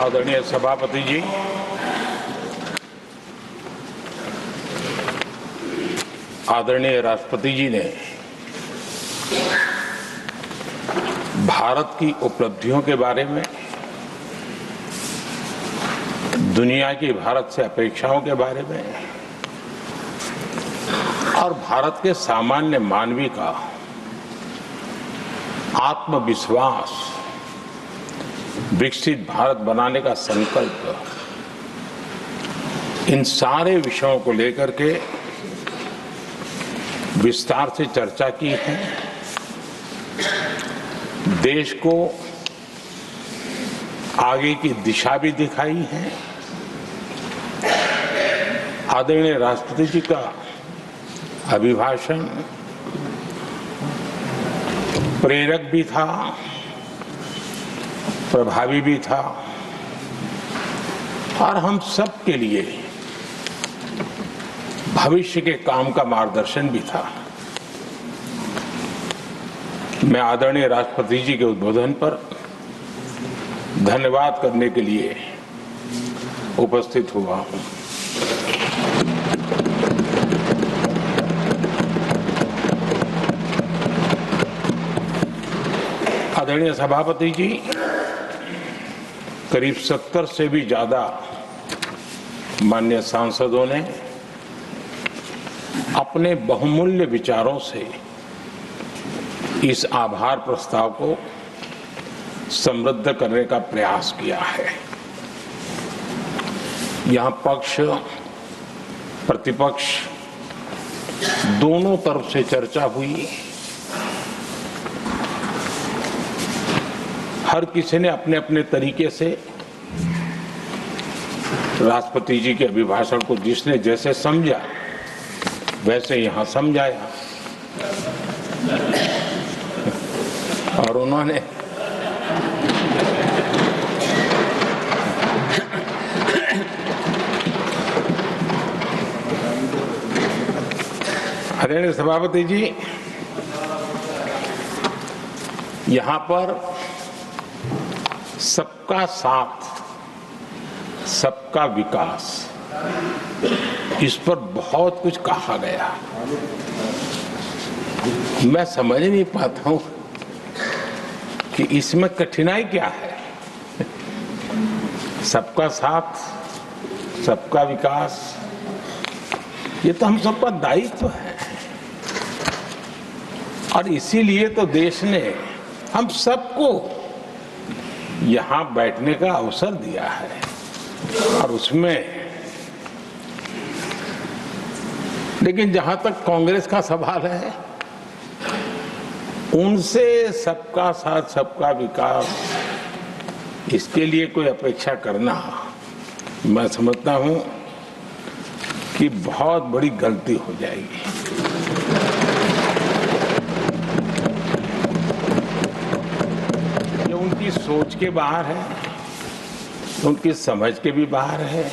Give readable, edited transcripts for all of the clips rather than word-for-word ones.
आदरणीय सभापति जी, आदरणीय राष्ट्रपति जी ने भारत की उपलब्धियों के बारे में, दुनिया की भारत से अपेक्षाओं के बारे में और भारत के सामान्य मानवी का आत्मविश्वास, विकसित भारत बनाने का संकल्प, इन सारे विषयों को लेकर के विस्तार से चर्चा की है। देश को आगे की दिशा भी दिखाई है। आदरणीय राष्ट्रपति जी का अभिभाषण प्रेरक भी था, प्रभावी भी था और हम सब के लिए भविष्य के काम का मार्गदर्शन भी था। मैं आदरणीय राष्ट्रपति जी के उद्बोधन पर धन्यवाद करने के लिए उपस्थित हुआ हूं। आदरणीय सभापति जी, करीब 70 से भी ज्यादा माननीय सांसदों ने अपने बहुमूल्य विचारों से इस आभार प्रस्ताव को समृद्ध करने का प्रयास किया है। यहां पक्ष प्रतिपक्ष दोनों तरफ से चर्चा हुई। हर किसी ने अपने अपने तरीके से राष्ट्रपति जी के अभिभाषण को जिसने जैसे समझा वैसे यहां समझाया और उन्होंने आदरणीय सभापति जी, यहां पर सबका साथ, सबका विकास, इस पर बहुत कुछ कहा गया। मैं समझ नहीं पाता हूं कि इसमें कठिनाई क्या है। सबका साथ, सबका विकास, ये तो हम सबका दायित्व है और इसीलिए तो देश ने हम सबको यहां बैठने का अवसर दिया है और उसमें, लेकिन जहां तक कांग्रेस का सवाल है, उनसे सबका साथ, सबका विकास, इसके लिए कोई अपेक्षा करना, मैं समझता हूं कि बहुत बड़ी गलती हो जाएगी। ये उनकी सोच के बाहर है, उनकी समझ के भी बाहर है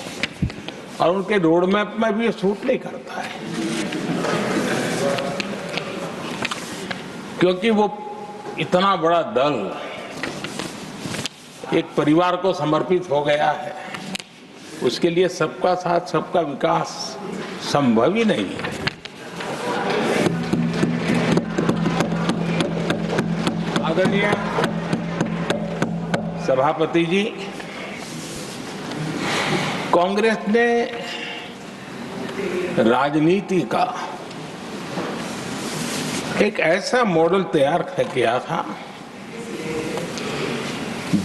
और उनके रोड मैप में भी ये सूट नहीं करता है, क्योंकि वो इतना बड़ा दल एक परिवार को समर्पित हो गया है। उसके लिए सबका साथ, सबका विकास संभव ही नहीं है। आदरणीय सभापति जी, कांग्रेस ने राजनीति का एक ऐसा मॉडल तैयार किया था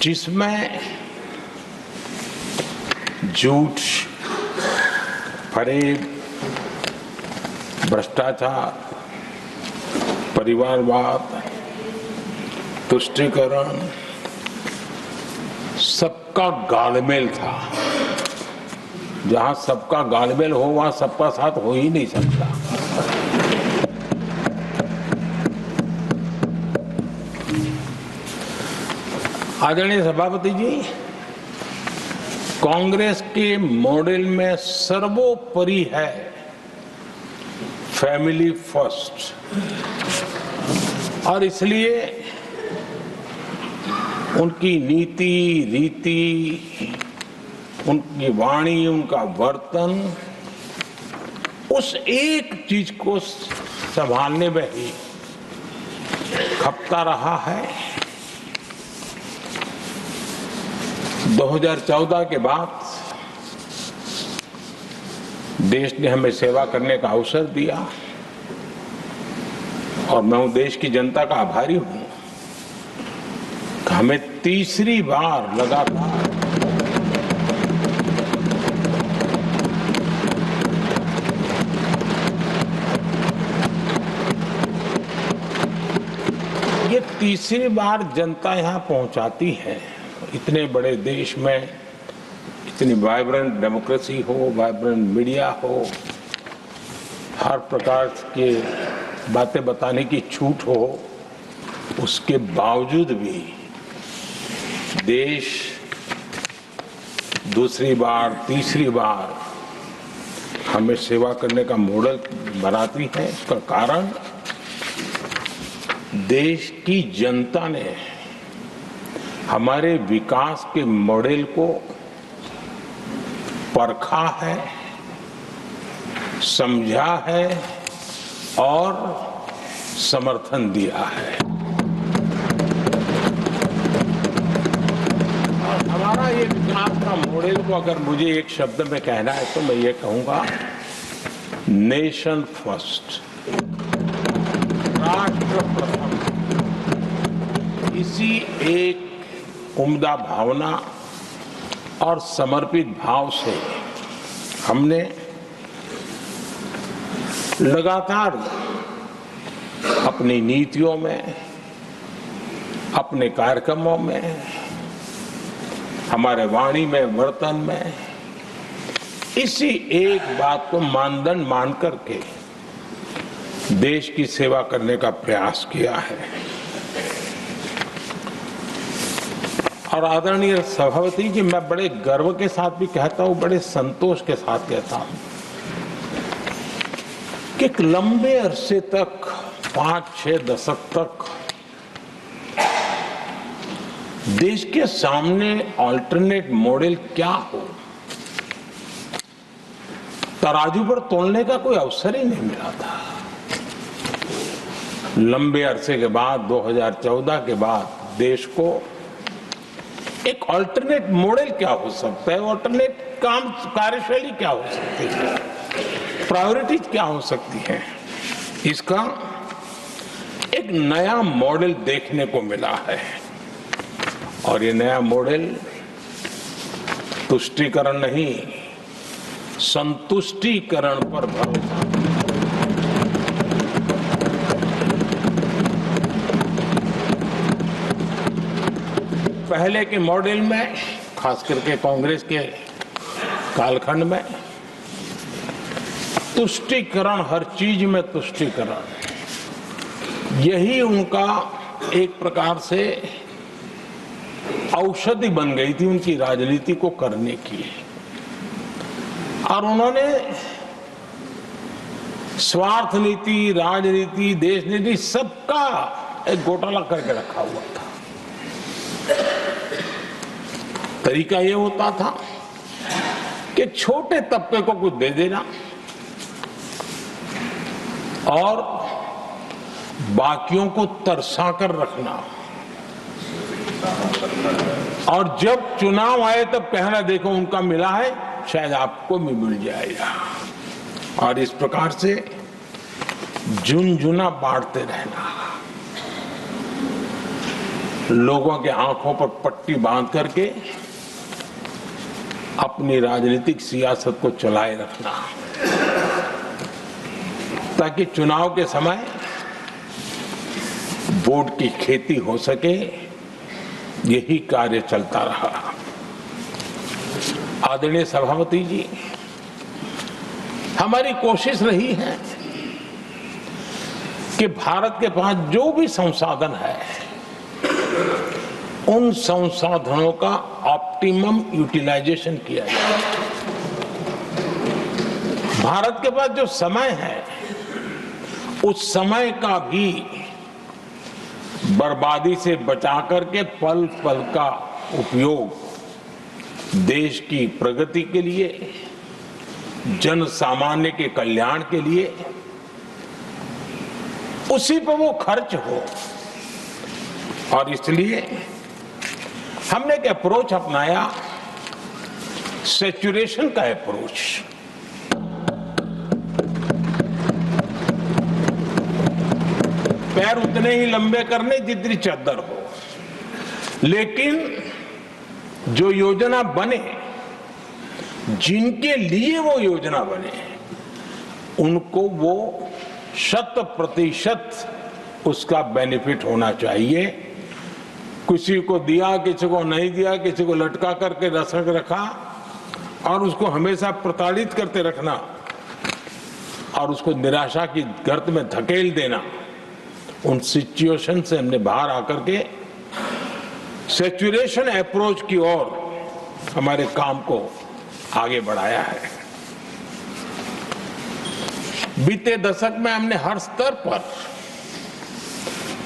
जिसमें झूठ, फरेब, भ्रष्टाचार, परिवारवाद, तुष्टीकरण, सबका गालमेल था। जहां सबका गालमेल हो वहां सबका साथ हो ही नहीं सकता। आदरणीय सभापति जी, कांग्रेस के मॉडल में सर्वोपरि है फैमिली फर्स्ट और इसलिए उनकी नीति, रीति, उनकी वाणी, उनका वर्तन, उस एक चीज को संभालने में ही खपता रहा है। 2014 के बाद देश ने हमें सेवा करने का अवसर दिया और मैं उन देश की जनता का आभारी हूं कि हमें तीसरी बार लगातार ये तीसरी बार जनता यहां पहुंचाती है। इतने बड़े देश में इतनी वाइब्रेंट डेमोक्रेसी हो, वाइब्रेंट मीडिया हो, हर प्रकार के बातें बताने की छूट हो, उसके बावजूद भी देश दूसरी बार, तीसरी बार हमें सेवा करने का मॉडल बनाती है। इसका कारण देश की जनता ने हमारे विकास के मॉडल को परखा है, समझा है और समर्थन दिया है। और हमारा ये विकास का मॉडल को अगर मुझे एक शब्द में कहना है तो मैं ये कहूंगा, नेशन फर्स्ट, राष्ट्र प्रथम। इसी एक उम्दा भावना और समर्पित भाव से हमने लगातार अपनी नीतियों में, अपने कार्यक्रमों में, हमारे वाणी में, वर्तन में इसी एक बात को मानदंड मान करके देश की सेवा करने का प्रयास किया है। और आदरणीय सभापति जी, मैं बड़े गर्व के साथ भी कहता हूं, बड़े संतोष के साथ कहता हूं कि एक लंबे अरसे तक, 5-6 दशक तक देश के सामने अल्टरनेट मॉडल क्या हो, तराजू पर तोलने का कोई अवसर ही नहीं मिला था। लंबे अरसे के बाद 2014 के बाद देश को एक अल्टरनेट मॉडल क्या हो सकता है, अल्टरनेट कार्यशैली क्या हो सकती है, प्रायोरिटीज क्या हो सकती है, इसका एक नया मॉडल देखने को मिला है। और ये नया मॉडल तुष्टीकरण नहीं, संतुष्टीकरण पर भरोसा। पहले के मॉडल में, खास करके कांग्रेस के कालखंड में, तुष्टीकरण, हर चीज में तुष्टीकरण, यही उनका एक प्रकार से औषधि बन गई थी उनकी राजनीति को करने की। और उन्होंने स्वार्थ नीति, राजनीति, देश नीति, सबका एक घोटाला करके रखा हुआ था। तरीका ये होता था कि छोटे तबके को कुछ दे देना और बाकियों को तरसा कर रखना, और जब चुनाव आए तब कहना देखो उनका मिला है, शायद आपको भी मिल जाएगा। और इस प्रकार से झुनझुना बांटते रहना, लोगों के आंखों पर पट्टी बांध करके अपनी राजनीतिक सियासत को चलाए रखना, ताकि चुनाव के समय वोट की खेती हो सके। यही कार्य चलता रहा। आदरणीय सभापति जी, हमारी कोशिश रही है कि भारत के पास जो भी संसाधन है, उन संसाधनों का ऑप्टिमम यूटिलाइजेशन किया जाए। भारत के पास जो समय है, उस समय का भी बर्बादी से बचा करके पल पल का उपयोग देश की प्रगति के लिए, जन सामान्य के कल्याण के लिए, उसी पर वो खर्च हो। और इसलिए हमने एक अप्रोच अपनाया, सैचुरेशन का अप्रोच। पैर उतने ही लंबे करने जितनी चद्दर हो, लेकिन जो योजना बने, जिनके लिए वो योजना बने, उनको वो 100% उसका बेनिफिट होना चाहिए। किसी को दिया, किसी को नहीं दिया, किसी को लटका करके रखा और उसको हमेशा प्रताड़ित करते रखना और उसको निराशा की गर्त में धकेल देना, उन सिचुएशन से हमने बाहर आकर के सैचुरेशन अप्रोच की ओर हमारे काम को आगे बढ़ाया है। बीते दशक में हमने हर स्तर पर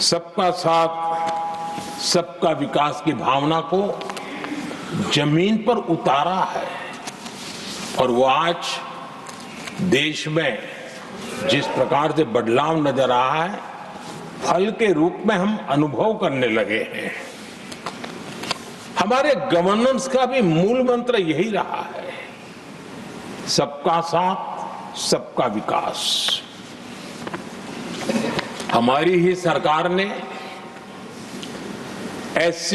सबका साथ, सबका विकास की भावना को जमीन पर उतारा है और वो आज देश में जिस प्रकार से बदलाव नजर आ रहा है, फल के रूप में हम अनुभव करने लगे हैं। हमारे गवर्नेंस का भी मूल मंत्र यही रहा है, सबका साथ, सबका विकास। हमारी ही सरकार ने SC,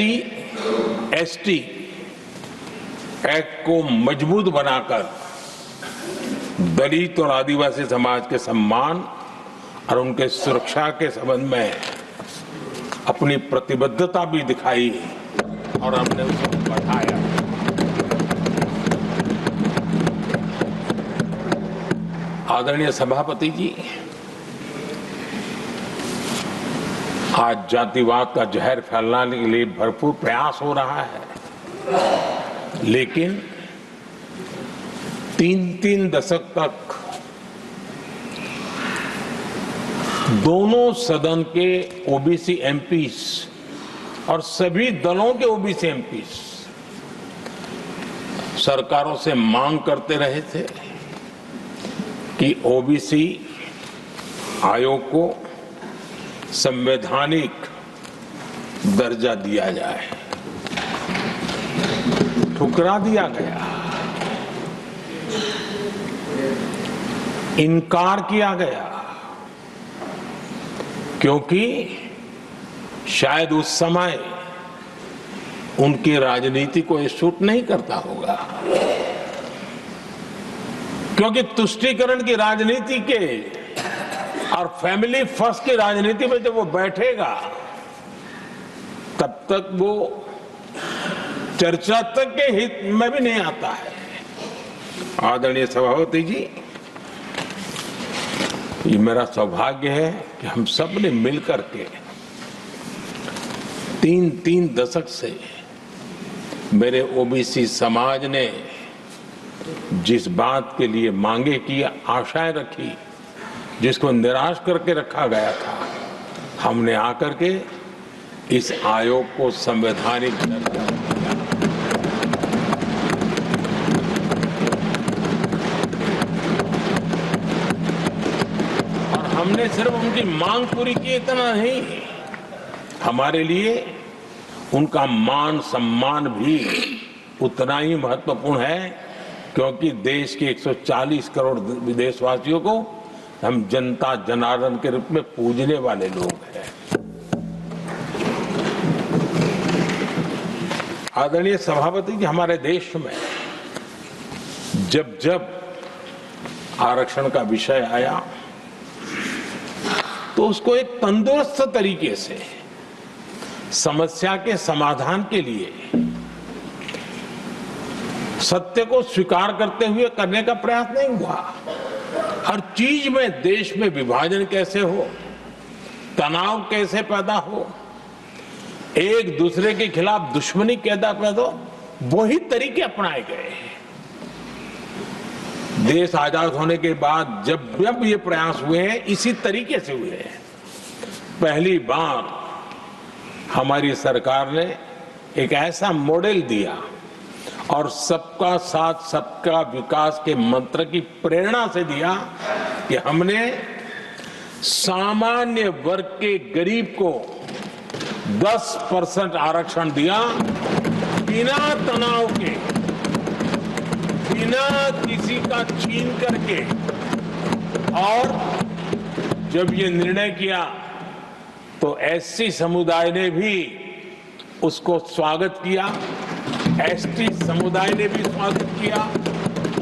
ST एक्ट को मजबूत बनाकर दलित और आदिवासी समाज के सम्मान और उनके सुरक्षा के संबंध में अपनी प्रतिबद्धता भी दिखाई और हमने उसको बढ़ाया। आदरणीय सभापति जी, आज जातिवाद का जहर फैलाने के लिए भरपूर प्रयास हो रहा है, लेकिन 3 दशक तक दोनों सदन के OBC MPs और सभी दलों के OBC MPs सरकारों से मांग करते रहे थे कि OBC आयोग को संवैधानिक दर्जा दिया जाए। ठुकरा दिया गया, इनकार किया गया, क्योंकि शायद उस समय उनकी राजनीति को ये सूट नहीं करता होगा, क्योंकि तुष्टीकरण की राजनीति के और फैमिली फर्स्ट की राजनीति में जब वो बैठेगा तब तक वो चर्चा तक के हित में भी नहीं आता है। आदरणीय सभापति जी, ये मेरा सौभाग्य है कि हम सब ने मिलकर के 3 दशक से मेरे OBC समाज ने जिस बात के लिए मांगे की, आशाएं रखी, जिसको निराश करके रखा गया था, हमने आकर के इस आयोग को संवैधानिक दर्जा दिया। और हमने सिर्फ उनकी मांग पूरी की इतना नहीं, हमारे लिए उनका मान सम्मान भी उतना ही महत्वपूर्ण है, क्योंकि देश के 140 करोड़ देशवासियों को हम जनता जनार्दन के रूप में पूजने वाले लोग हैं। आदरणीय सभापति जी, हमारे देश में जब जब आरक्षण का विषय आया तो उसको एक तंदुरुस्त तरीके से समस्या के समाधान के लिए सत्य को स्वीकार करते हुए करने का प्रयास नहीं हुआ। हर चीज में देश में विभाजन कैसे हो, तनाव कैसे पैदा हो, एक दूसरे के खिलाफ दुश्मनी कैसे पैदा हो, वही तरीके अपनाए गए। देश आजाद होने के बाद जब जब ये प्रयास हुए हैं, इसी तरीके से हुए हैं। पहली बार हमारी सरकार ने एक ऐसा मॉडल दिया और सबका साथ सबका विकास के मंत्र की प्रेरणा से दिया कि हमने सामान्य वर्ग के गरीब को 10% आरक्षण दिया, बिना तनाव के, बिना किसी का छीन करके। और जब ये निर्णय किया तो एससी समुदाय ने भी उसको स्वागत किया, एसटी समुदाय ने भी स्वागत किया,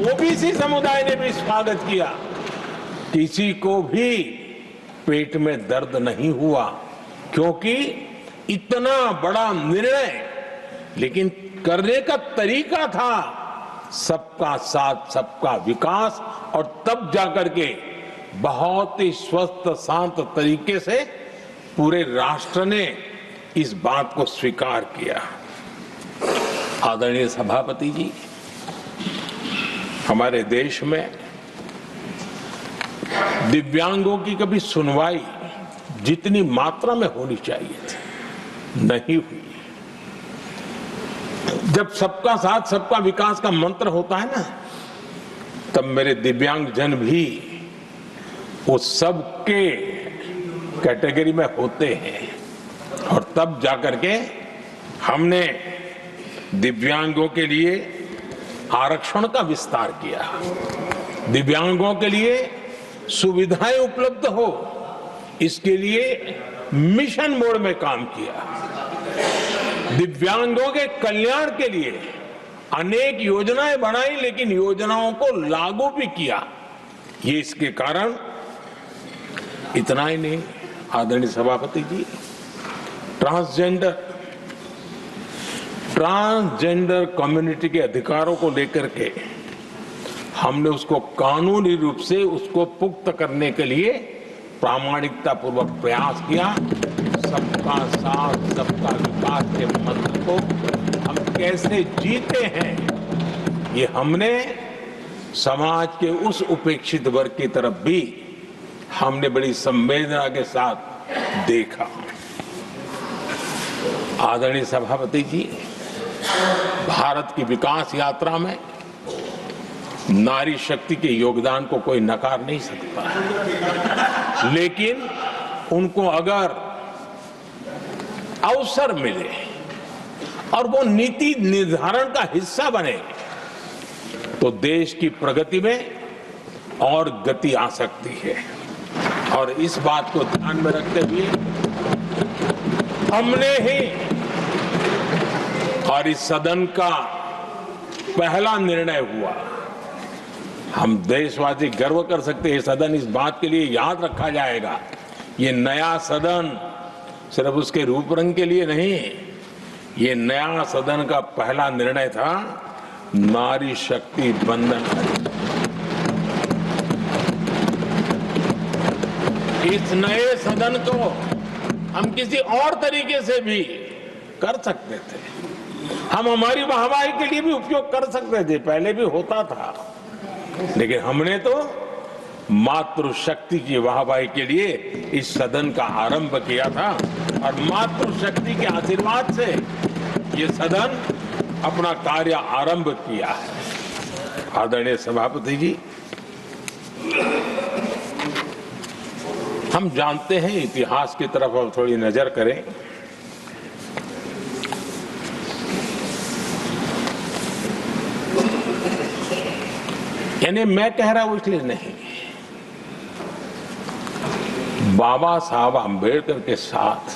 ओबीसी समुदाय ने भी स्वागत किया। किसी को भी पेट में दर्द नहीं हुआ, क्योंकि इतना बड़ा निर्णय, लेकिन करने का तरीका था सबका साथ सबका विकास। और तब जाकर के बहुत ही स्वस्थ शांत तरीके से पूरे राष्ट्र ने इस बात को स्वीकार किया। आदरणीय सभापति जी, हमारे देश में दिव्यांगों की कभी सुनवाई जितनी मात्रा में होनी चाहिए थी नहीं हुई। जब सबका साथ सबका विकास का मंत्र होता है ना, तब मेरे दिव्यांग जन भी उस सबके कैटेगरी में होते हैं। और तब जाकर के हमने दिव्यांगों के लिए आरक्षण का विस्तार किया, दिव्यांगों के लिए सुविधाएं उपलब्ध हो, इसके लिए मिशन मोड में काम किया। दिव्यांगों के कल्याण के लिए अनेक योजनाएं बनाई, लेकिन योजनाओं को लागू भी किया। ये इसके कारण इतना ही नहीं, आदरणीय सभापति जी, ट्रांसजेंडर कम्युनिटी के अधिकारों को लेकर के हमने उसको कानूनी रूप से उसको पुख्त करने के लिए प्रामाणिकता पूर्वक प्रयास किया। सबका साथ सबका विकास के मंत्र को हम कैसे जीते हैं, ये हमने समाज के उस उपेक्षित वर्ग की तरफ भी हमने बड़ी संवेदना के साथ देखा। आदरणीय सभापति जी, भारत की विकास यात्रा में नारी शक्ति के योगदान को कोई नकार नहीं सकता है, लेकिन उनको अगर अवसर मिले और वो नीति निर्धारण का हिस्सा बने तो देश की प्रगति में और गति आ सकती है। और इस बात को ध्यान में रखते हुए हमने ही और इस सदन का पहला निर्णय हुआ, हम देशवासी गर्व कर सकते हैं, सदन इस बात के लिए याद रखा जाएगा, ये नया सदन सिर्फ उसके रूप रंग के लिए नहीं, ये नया सदन का पहला निर्णय था नारी शक्ति बंधन। इस नए सदन को हम किसी और तरीके से भी कर सकते थे, हम हमारी वाहवाही के लिए भी उपयोग कर सकते थे, पहले भी होता था, लेकिन हमने तो मातृशक्ति की वाहवाही के लिए इस सदन का आरंभ किया था। और मातृशक्ति के आशीर्वाद से ये सदन अपना कार्य आरंभ किया है। आदरणीय सभापति जी, हम जानते हैं, इतिहास की तरफ अब थोड़ी नजर करें। यानी मैं कह रहा हूं इसलिए नहीं, बाबा साहब आंबेडकर के साथ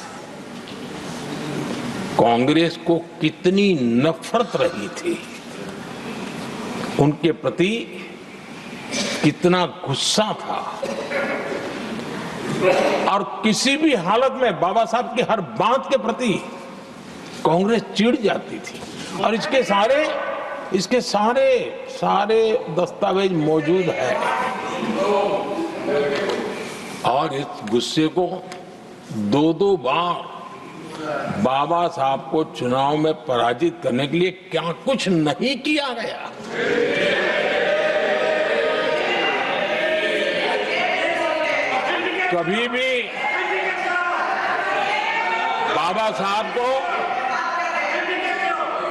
कांग्रेस को कितनी नफरत रही थी, उनके प्रति कितना गुस्सा था, और किसी भी हालत में बाबा साहब की हर बात के प्रति कांग्रेस चिढ़ जाती थी। और इसके सारे दस्तावेज मौजूद है। और इस गुस्से को दो बार बाबा साहब को चुनाव में पराजित करने के लिए क्या कुछ नहीं किया गया। कभी भी बाबा साहब को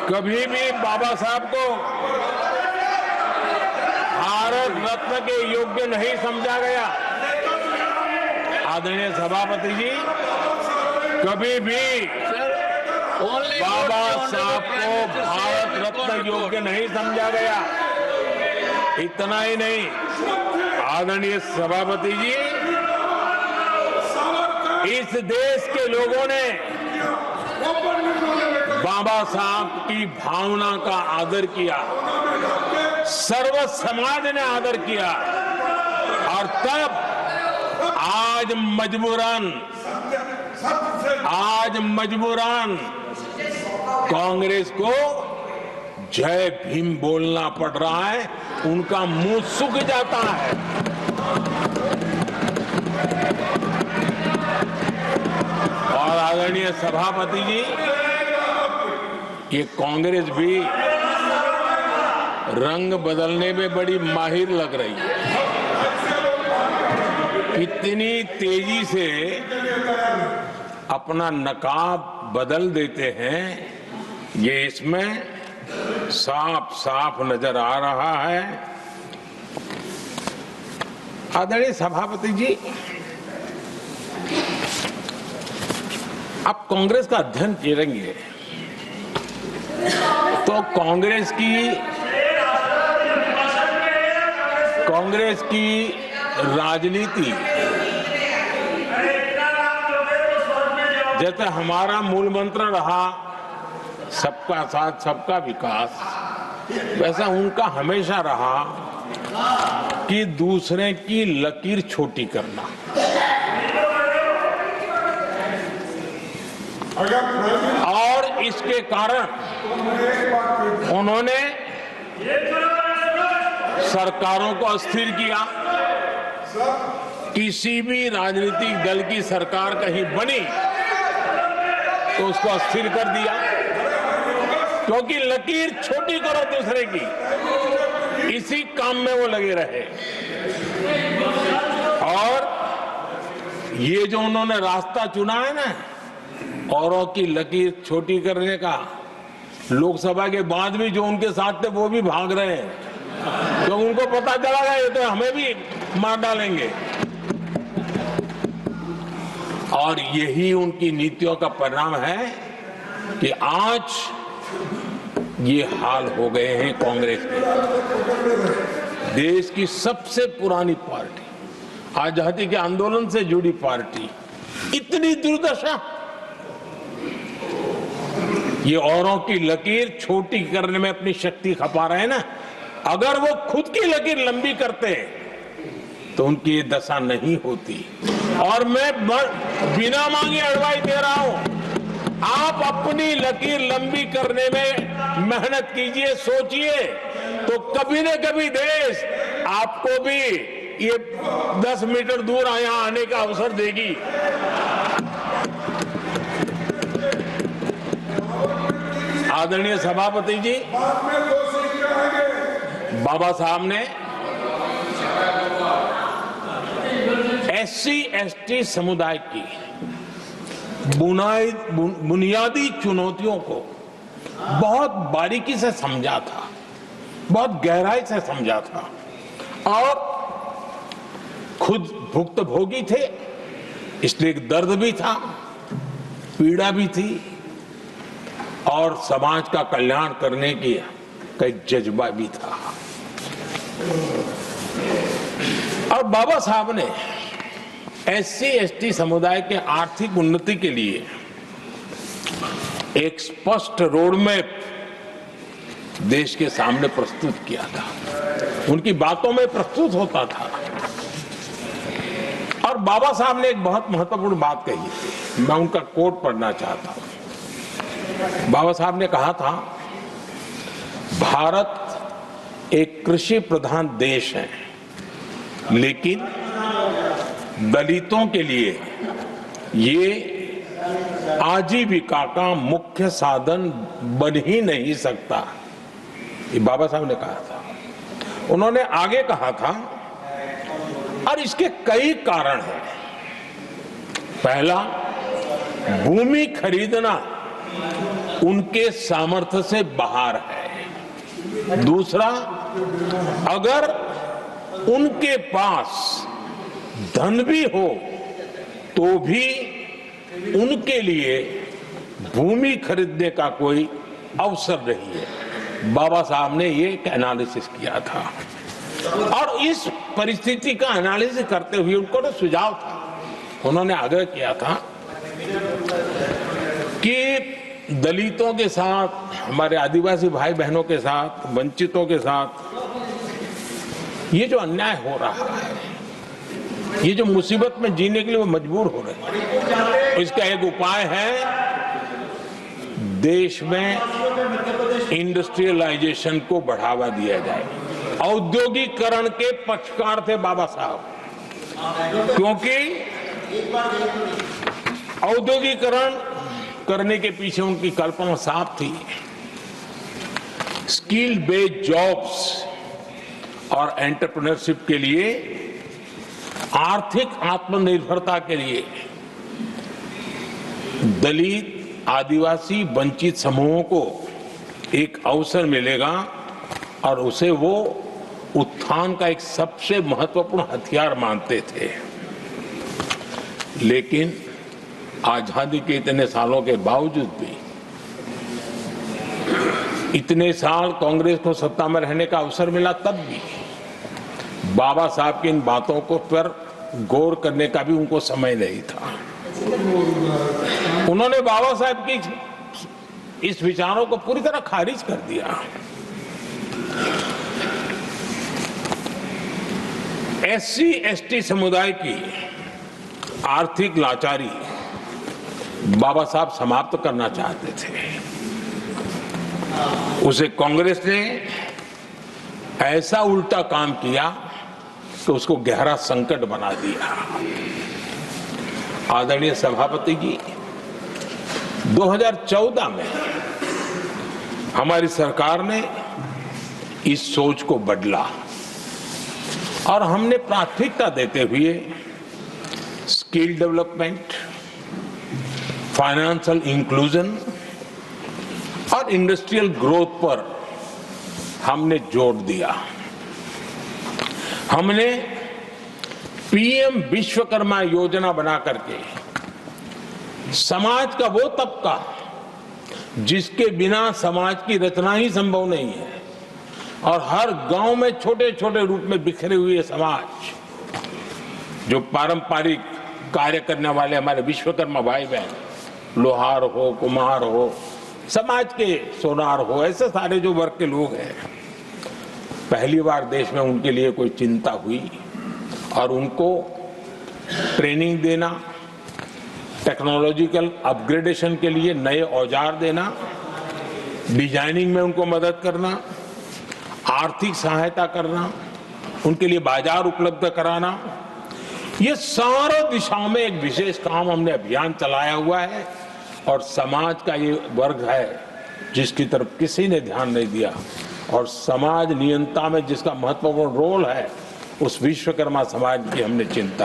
कभी भी बाबा साहब को भारत रत्न के योग्य नहीं समझा गया। आदरणीय सभापति जी, कभी भी बाबा साहब को भारत रत्न योग्य नहीं समझा गया। इतना ही नहीं, आदरणीय सभापति जी, इस देश के लोगों ने बाबा साहब की भावना का आदर किया, सर्व समाज ने आदर किया, और तब आज मजबूरन कांग्रेस को जय भीम बोलना पड़ रहा है, उनका मुंह सूख जाता है। और आदरणीय सभापति जी, ये कांग्रेस भी रंग बदलने में बड़ी माहिर लग रही है। इतनी तेजी से अपना नकाब बदल देते हैं, ये इसमें साफ साफ नजर आ रहा है। आदरणीय सभापति जी, आप कांग्रेस का अध्ययन करेंगे तो कांग्रेस की राजनीति, जैसे हमारा मूल मंत्र रहा सबका साथ सबका विकास, वैसा उनका हमेशा रहा कि दूसरे की लकीर छोटी करना। और इसके कारण उन्होंने सरकारों को अस्थिर किया। किसी भी राजनीतिक दल की सरकार कहीं बनी तो उसको अस्थिर कर दिया, क्योंकि लकीर छोटी करो दूसरे की, इसी काम में वो लगे रहे। और ये जो उन्होंने रास्ता चुना है ना, औरों की लकीर छोटी करने का, लोकसभा के बाद भी जो उनके साथ थे वो भी भाग रहे हैं, तो उनको पता चला गया ये तो हमें भी मार डालेंगे। और यही उनकी नीतियों का परिणाम है कि आज ये हाल हो गए हैं कांग्रेस के। देश की सबसे पुरानी पार्टी, आजादी के आंदोलन से जुड़ी पार्टी, इतनी दुर्दशा। ये औरों की लकीर छोटी करने में अपनी शक्ति खपा रहे हैं ना। अगर वो खुद की लकीर लंबी करते तो उनकी ये दशा नहीं होती। और मैं बिना मांगे एडवाइस दे रहा हूं, आप अपनी लकीर लंबी करने में मेहनत कीजिए, सोचिए, तो कभी न कभी देश आपको भी ये 10 मीटर दूर यहाँ आने का अवसर देगी। आदरणीय सभापति जी, बाबा साहब ने SC/ST समुदाय की बुनियादी चुनौतियों को बहुत बारीकी से समझा था, बहुत गहराई से समझा था, और खुद भुक्तभोगी थे, इसलिए दर्द भी था, पीड़ा भी थी, और समाज का कल्याण करने की का एक जज्बा भी था। और बाबा साहब ने SC/ST समुदाय के आर्थिक उन्नति के लिए एक स्पष्ट रोडमैप देश के सामने प्रस्तुत किया था, उनकी बातों में प्रस्तुत होता था। और बाबा साहब ने एक बहुत महत्वपूर्ण बात कही थी, मैं उनका कोट पढ़ना चाहता हूं। बाबा साहब ने कहा था, भारत एक कृषि प्रधान देश है, लेकिन दलितों के लिए ये आजीविका का मुख्य साधन बन ही नहीं सकता। ये बाबा साहब ने कहा था। उन्होंने आगे कहा था, और इसके कई कारण हैं। पहला, भूमि खरीदना उनके सामर्थ्य से बाहर है। दूसरा, अगर उनके पास धन भी हो तो भी उनके लिए भूमि खरीदने का कोई अवसर नहीं है। बाबा साहब ने ये एक एनालिसिस किया था और इस परिस्थिति का एनालिसिस करते हुए उनको तो सुझाव था, उन्होंने आग्रह किया था कि दलितों के साथ, हमारे आदिवासी भाई बहनों के साथ, वंचितों के साथ ये जो अन्याय हो रहा है, ये जो मुसीबत में जीने के लिए वो मजबूर हो रहे हैं, इसका एक उपाय है देश में इंडस्ट्रियलाइजेशन को बढ़ावा दिया जाए। औद्योगिकरण के पक्षकार थे बाबा साहब, क्योंकि औद्योगिकरण करने के पीछे उनकी कल्पना साफ थी। स्किल बेस्ड जॉब्स और एंटरप्रेन्योरशिप के लिए, आर्थिक आत्मनिर्भरता के लिए दलित, आदिवासी, वंचित समूहों को एक अवसर मिलेगा और उसे वो उत्थान का एक सबसे महत्वपूर्ण हथियार मानते थे। लेकिन आजादी के इतने सालों के बावजूद भी, इतने साल कांग्रेस को सत्ता में रहने का अवसर मिला, तब भी बाबा साहब की इन बातों को पर गौर करने का भी उनको समय नहीं था। उन्होंने बाबा साहब की इस विचारों को पूरी तरह खारिज कर दिया। एससी एसटी समुदाय की आर्थिक लाचारी बाबा साहब समाप्त करना चाहते थे। उसे कांग्रेस ने ऐसा उल्टा काम किया कि उसको गहरा संकट बना दिया। आदरणीय सभापति जी, 2014 में हमारी सरकार ने इस सोच को बदला और हमने प्राथमिकता देते हुए स्किल डेवलपमेंट, फाइनेंशियल इंक्लूजन और इंडस्ट्रियल ग्रोथ पर हमने जोर दिया। हमने पीएम विश्वकर्मा योजना बना करके समाज का वो तबका जिसके बिना समाज की रचना ही संभव नहीं है, और हर गांव में छोटे छोटे रूप में बिखरे हुए समाज, जो पारंपरिक कार्य करने वाले हमारे विश्वकर्मा भाई बहन, लोहार हो, कुम्हार हो, समाज के सोनार हो, ऐसे सारे जो वर्ग के लोग हैं, पहली बार देश में उनके लिए कोई चिंता हुई और उनको ट्रेनिंग देना, टेक्नोलॉजिकल अपग्रेडेशन के लिए नए औजार देना, डिजाइनिंग में उनको मदद करना, आर्थिक सहायता करना, उनके लिए बाजार उपलब्ध कराना, ये सारे दिशाओं में एक विशेष काम हमने अभियान चलाया हुआ है। और समाज का ये वर्ग है जिसकी तरफ किसी ने ध्यान नहीं दिया, और समाज नियंत्रण में जिसका महत्वपूर्ण रोल है, उस विश्वकर्मा समाज की हमने चिंता।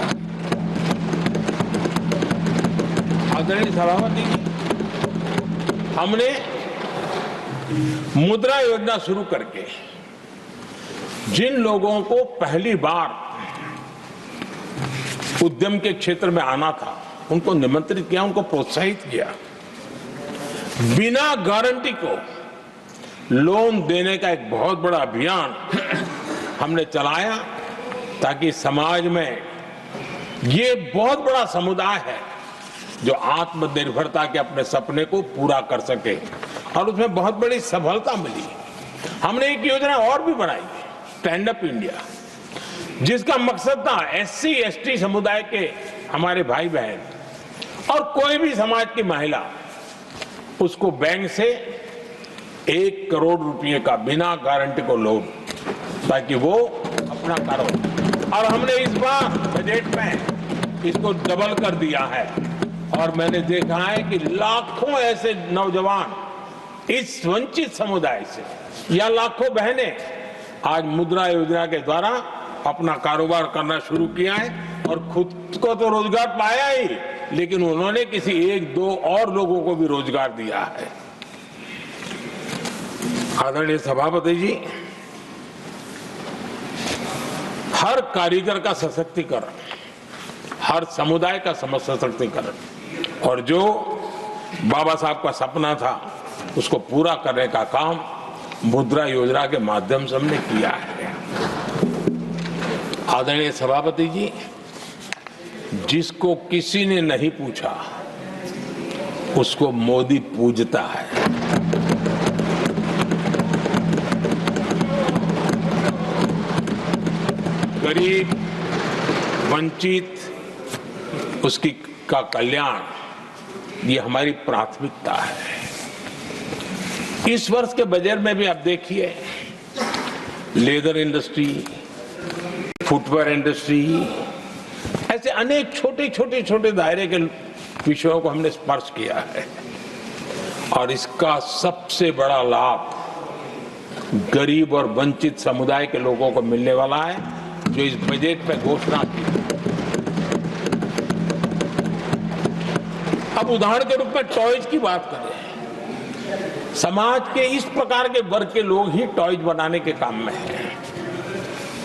आदरणीय सभापति जी, हमने मुद्रा योजना शुरू करके जिन लोगों को पहली बार उद्यम के क्षेत्र में आना था, उनको निमंत्रित किया, उनको प्रोत्साहित किया। बिना गारंटी को लोन देने का एक बहुत बड़ा अभियान हमने चलाया, ताकि समाज में ये बहुत बड़ा समुदाय है जो आत्मनिर्भरता के अपने सपने को पूरा कर सके, और उसमें बहुत बड़ी सफलता मिली। हमने एक योजना और भी बनाई, स्टैंड अप इंडिया, जिसका मकसद था एससी एसटी समुदाय के हमारे भाई बहन और कोई भी समाज की महिला, उसको बैंक से 1 करोड़ रुपए का बिना गारंटी को लोन, ताकि वो अपना कारोबार। और हमने इस बार बजट में इसको डबल कर दिया है, और मैंने देखा है कि लाखों ऐसे नौजवान इस वंचित समुदाय से, या लाखों बहनें आज मुद्रा योजना के द्वारा अपना कारोबार करना शुरू किया है, और खुद को तो रोजगार पाया ही, लेकिन उन्होंने किसी एक दो और लोगों को भी रोजगार दिया है। आदरणीय सभापति जी, हर कारीगर का सशक्तिकरण, हर समुदाय का सशक्तिकरण और जो बाबा साहब का सपना था उसको पूरा करने का काम मुद्रा योजना के माध्यम से हमने किया है। आदरणीय सभापति जी, जिसको किसी ने नहीं पूछा उसको मोदी पूजता है। गरीब, वंचित, उसकी का कल्याण ये हमारी प्राथमिकता है। इस वर्ष के बजट में भी आप देखिए, लेदर इंडस्ट्री, फुटवेयर इंडस्ट्री, ऐसे अनेक छोटे दायरे के विषयों को हमने स्पर्श किया है और इसका सबसे बड़ा लाभ गरीब और वंचित समुदाय के लोगों को मिलने वाला है, जो इस बजट पे घोषणा की। अब उदाहरण के रूप में टॉयज की बात करें, समाज के इस प्रकार के वर्ग के लोग ही टॉयज बनाने के काम में हैं।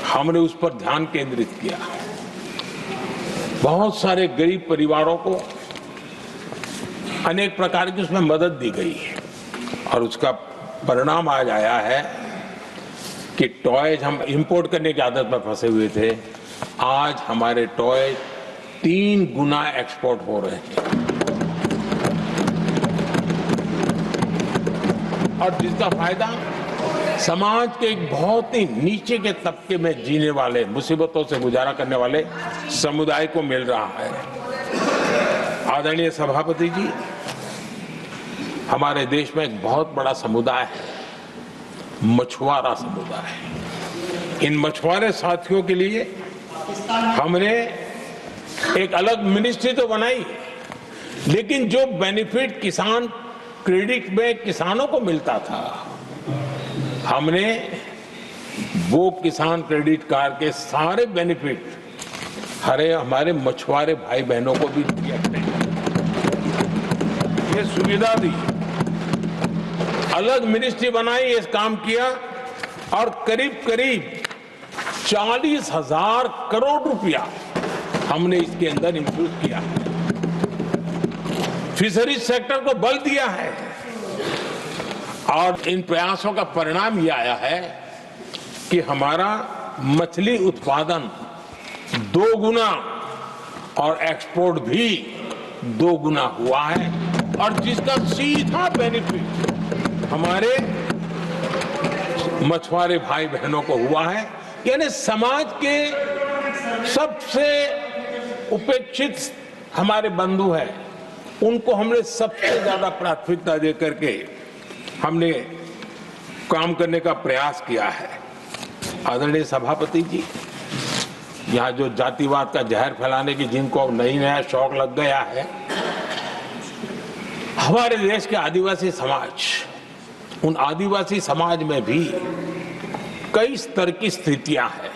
हमने उस पर ध्यान केंद्रित किया। बहुत सारे गरीब परिवारों को अनेक प्रकार की उसमें मदद दी गई और उसका परिणाम आज आया है कि टॉयज, हम इंपोर्ट करने की आदत में फंसे हुए थे, आज हमारे टॉयज 3 गुना एक्सपोर्ट हो रहे हैं और जिसका फायदा समाज के एक बहुत ही नीचे के तबके में जीने वाले, मुसीबतों से गुजारा करने वाले समुदाय को मिल रहा है। आदरणीय सभापति जी, हमारे देश में एक बहुत बड़ा समुदाय है, मछुआरा समुदाय। इन मछुआरे साथियों के लिए हमने एक अलग मिनिस्ट्री तो बनाई, लेकिन जो बेनिफिट किसान क्रेडिट में किसानों को मिलता था, हमने वो किसान क्रेडिट कार्ड के सारे बेनिफिट हमारे मछुआरे भाई बहनों को भी दिए, ये सुविधा दी। अलग मिनिस्ट्री बनाई, ये काम किया और करीब 40,000 करोड़ रुपया हमने इसके अंदर इंफ्यूज किया। फिशरीज सेक्टर को बल दिया है और इन प्रयासों का परिणाम यह आया है कि हमारा मछली उत्पादन 2 गुना और एक्सपोर्ट भी 2 गुना हुआ है और जिसका सीधा बेनिफिट हमारे मछुआरे भाई बहनों को हुआ है। यानी समाज के सबसे उपेक्षित हमारे बंधु हैं, उनको हमने सबसे ज्यादा प्राथमिकता दे करके हमने काम करने का प्रयास किया है। आदरणीय सभापति जी, यहाँ जो जातिवाद का जहर फैलाने की जिनको नया शौक लग गया है, हमारे देश के आदिवासी समाज, उन आदिवासी समाज में भी कई स्तर की स्थितियां हैं।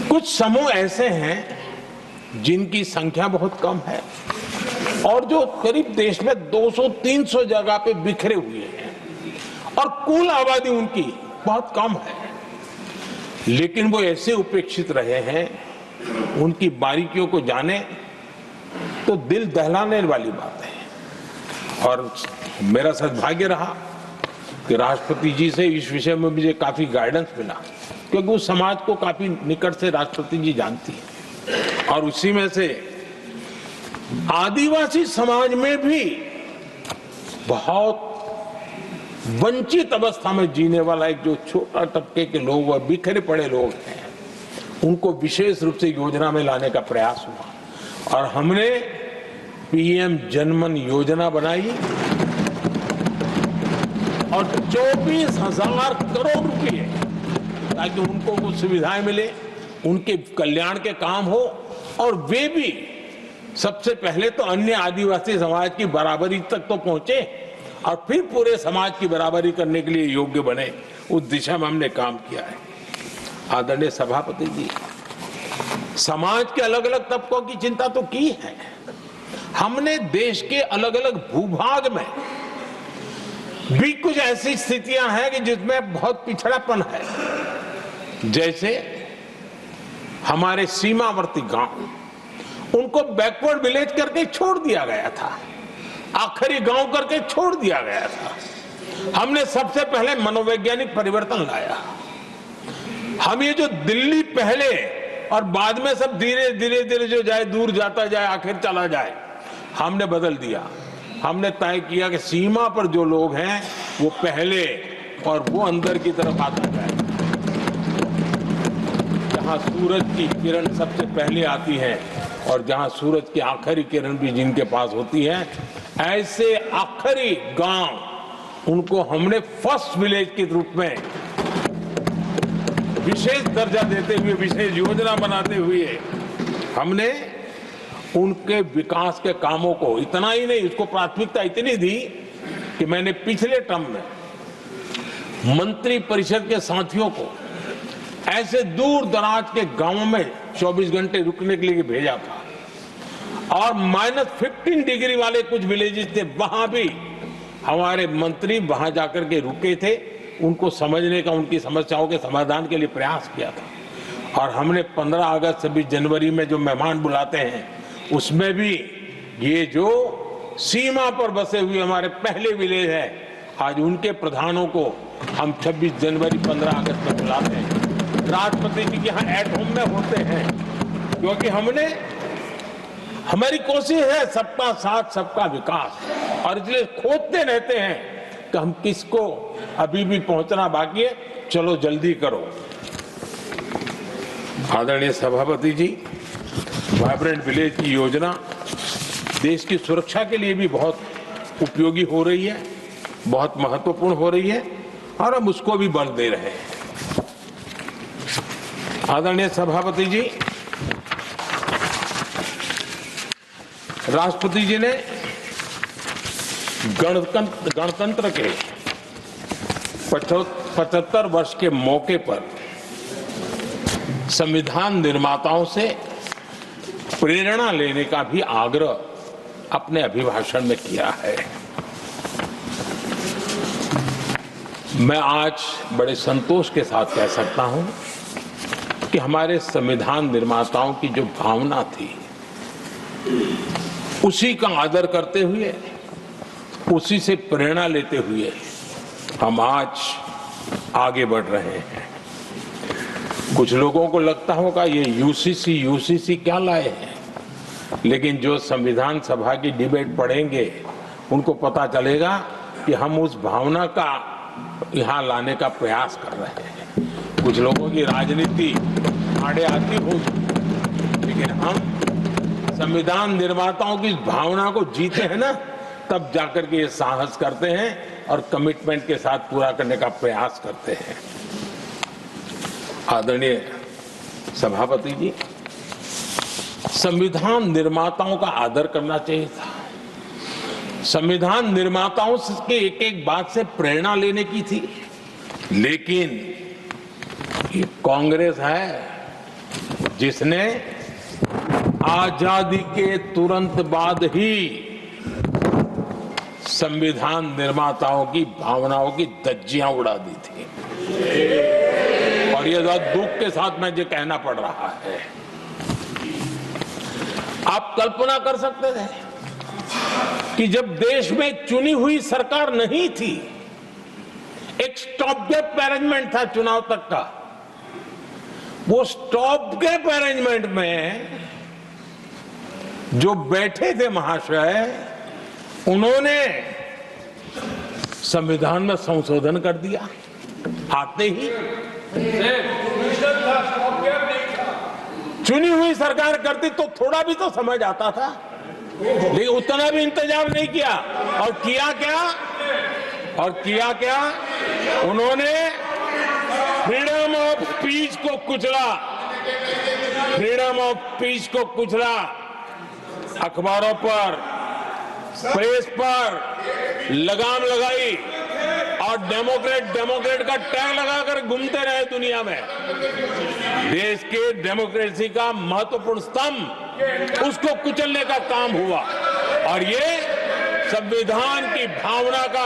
कुछ समूह ऐसे हैं जिनकी संख्या बहुत कम है और जो करीब देश में 200-300 जगह पे बिखरे हुए हैं और कुल आबादी उनकी बहुत कम है, लेकिन वो ऐसे उपेक्षित रहे हैं, उनकी बारीकियों को जाने तो दिल दहलाने वाली बात है। और मेरा सद्भाग्य रहा कि राष्ट्रपति जी से इस विषय में मुझे काफी गाइडेंस मिला, क्योंकि उस समाज को काफी निकट से राष्ट्रपति जी जानती है और उसी में से आदिवासी समाज में भी बहुत वंचित अवस्था में जीने वाला एक जो छोटा तबके के लोग व बिखरे पड़े लोग हैं, उनको विशेष रूप से योजना में लाने का प्रयास हुआ और हमने पीएम जनमन योजना बनाई और 24,000 करोड़ रुपए ताकि उनको कुछ सुविधाएं मिले, उनके कल्याण के काम हो और वे भी सबसे पहले तो अन्य आदिवासी समाज की बराबरी तक तो पहुंचे और फिर पूरे समाज की बराबरी करने के लिए योग्य बने। उस दिशा में हमने काम किया है। आदरणीय सभापति जी, समाज के अलग अलग तबकों की चिंता तो की है। हमने देश के अलग अलग भूभाग में भी कुछ ऐसी स्थितियां हैं कि जिसमें बहुत पिछड़ापन है। जैसे हमारे सीमावर्ती गांव, उनको बैकवर्ड विलेज करके छोड़ दिया गया था, आखिरी गांव करके छोड़ दिया गया था। हमने सबसे पहले मनोवैज्ञानिक परिवर्तन लाया। हम ये जो दिल्ली पहले और बाद में सब धीरे धीरे जो जाए दूर जाता जाए आखिर चला जाए, हमने बदल दिया। हमने तय किया कि सीमा पर जो लोग हैं वो पहले और वो अंदर की तरफ आता जाए। जहां सूरज की किरण सबसे पहले आती है और जहां सूरज की आखिरी किरण भी जिनके पास होती है, ऐसे आखिरी गांव उनको हमने फर्स्ट विलेज के रूप में विशेष दर्जा देते हुए, विशेष योजना बनाते हुए हमने उनके विकास के कामों को, इतना ही नहीं, उसको प्राथमिकता इतनी दी कि मैंने पिछले टर्म में मंत्री परिषद के साथियों को ऐसे दूर दराज के गांवों में 24 घंटे रुकने के लिए भेजा था। और -15 डिग्री वाले कुछ विलेजेस थे, वहां भी हमारे मंत्री वहां जाकर के रुके थे, उनको समझने का, उनकी समस्याओं के समाधान के लिए प्रयास किया था। और हमने 15 अगस्त 26 जनवरी में जो मेहमान बुलाते हैं, उसमें भी ये जो सीमा पर बसे हुए हमारे पहले विलेज है, आज उनके प्रधानों को हम 26 जनवरी 15 अगस्त में बुलाते हैं। राष्ट्रपति जी के यहाँ एट होम में होते हैं, क्योंकि हमारी कोशिश है सबका साथ सबका विकास, और इसलिए खोजते रहते हैं कि हम किसको अभी भी पहुंचना बाकी है, चलो जल्दी करो। आदरणीय सभापति जी, वाइब्रेंट विलेज की योजना देश की सुरक्षा के लिए भी बहुत उपयोगी हो रही है, बहुत महत्वपूर्ण हो रही है, और हम उसको भी बल दे रहे हैं। आदरणीय सभापति जी, राष्ट्रपति जी ने गणतंत्र के 75 वर्ष के मौके पर संविधान निर्माताओं से प्रेरणा लेने का भी आग्रह अपने अभिभाषण में किया है। मैं आज बड़े संतोष के साथ कह सकता हूं कि हमारे संविधान निर्माताओं की जो भावना थी, उसी का आदर करते हुए, उसी से प्रेरणा लेते हुए हम आज आगे बढ़ रहे हैं। कुछ लोगों को लगता होगा ये यूसीसी क्या लाए हैं, लेकिन जो संविधान सभा की डिबेट पढ़ेंगे उनको पता चलेगा कि हम उस भावना का यहाँ लाने का प्रयास कर रहे हैं। कुछ लोगों की राजनीति आड़े आती होगी, लेकिन हम संविधान निर्माताओं की भावना को जीते हैं ना, तब जाकर के ये साहस करते हैं और कमिटमेंट के साथ पूरा करने का प्रयास करते हैं। आदरणीय सभापति जी, संविधान निर्माताओं का आदर करना चाहिए था। संविधान निर्माताओं के एक एक बात से प्रेरणा लेने की थी, लेकिन ये कांग्रेस है जिसने आजादी के तुरंत बाद ही संविधान निर्माताओं की भावनाओं की धज्जियां उड़ा दी थी। और ये दुख के साथ मैं ये कहना पड़ रहा है। आप कल्पना कर सकते थे कि जब देश में चुनी हुई सरकार नहीं थी, एक स्टॉप गैप अरेंजमेंट था चुनाव तक का, वो स्टॉप गैप अरेंजमेंट में जो बैठे थे महाशय, उन्होंने संविधान में संशोधन कर दिया। आते ही चुनी हुई सरकार करती तो थोड़ा भी तो समझ आता था, लेकिन उतना भी इंतजाम नहीं किया। और किया क्या उन्होंने फ्रीडम ऑफ स्पीच को कुचला, फ्रीडम ऑफ स्पीच को कुचला। अखबारों पर, प्रेस पर लगाम लगाई और डेमोक्रेट का टैग लगाकर घूमते रहे दुनिया में। देश के डेमोक्रेसी का महत्वपूर्ण स्तंभ उसको कुचलने का काम हुआ और ये संविधान की भावना का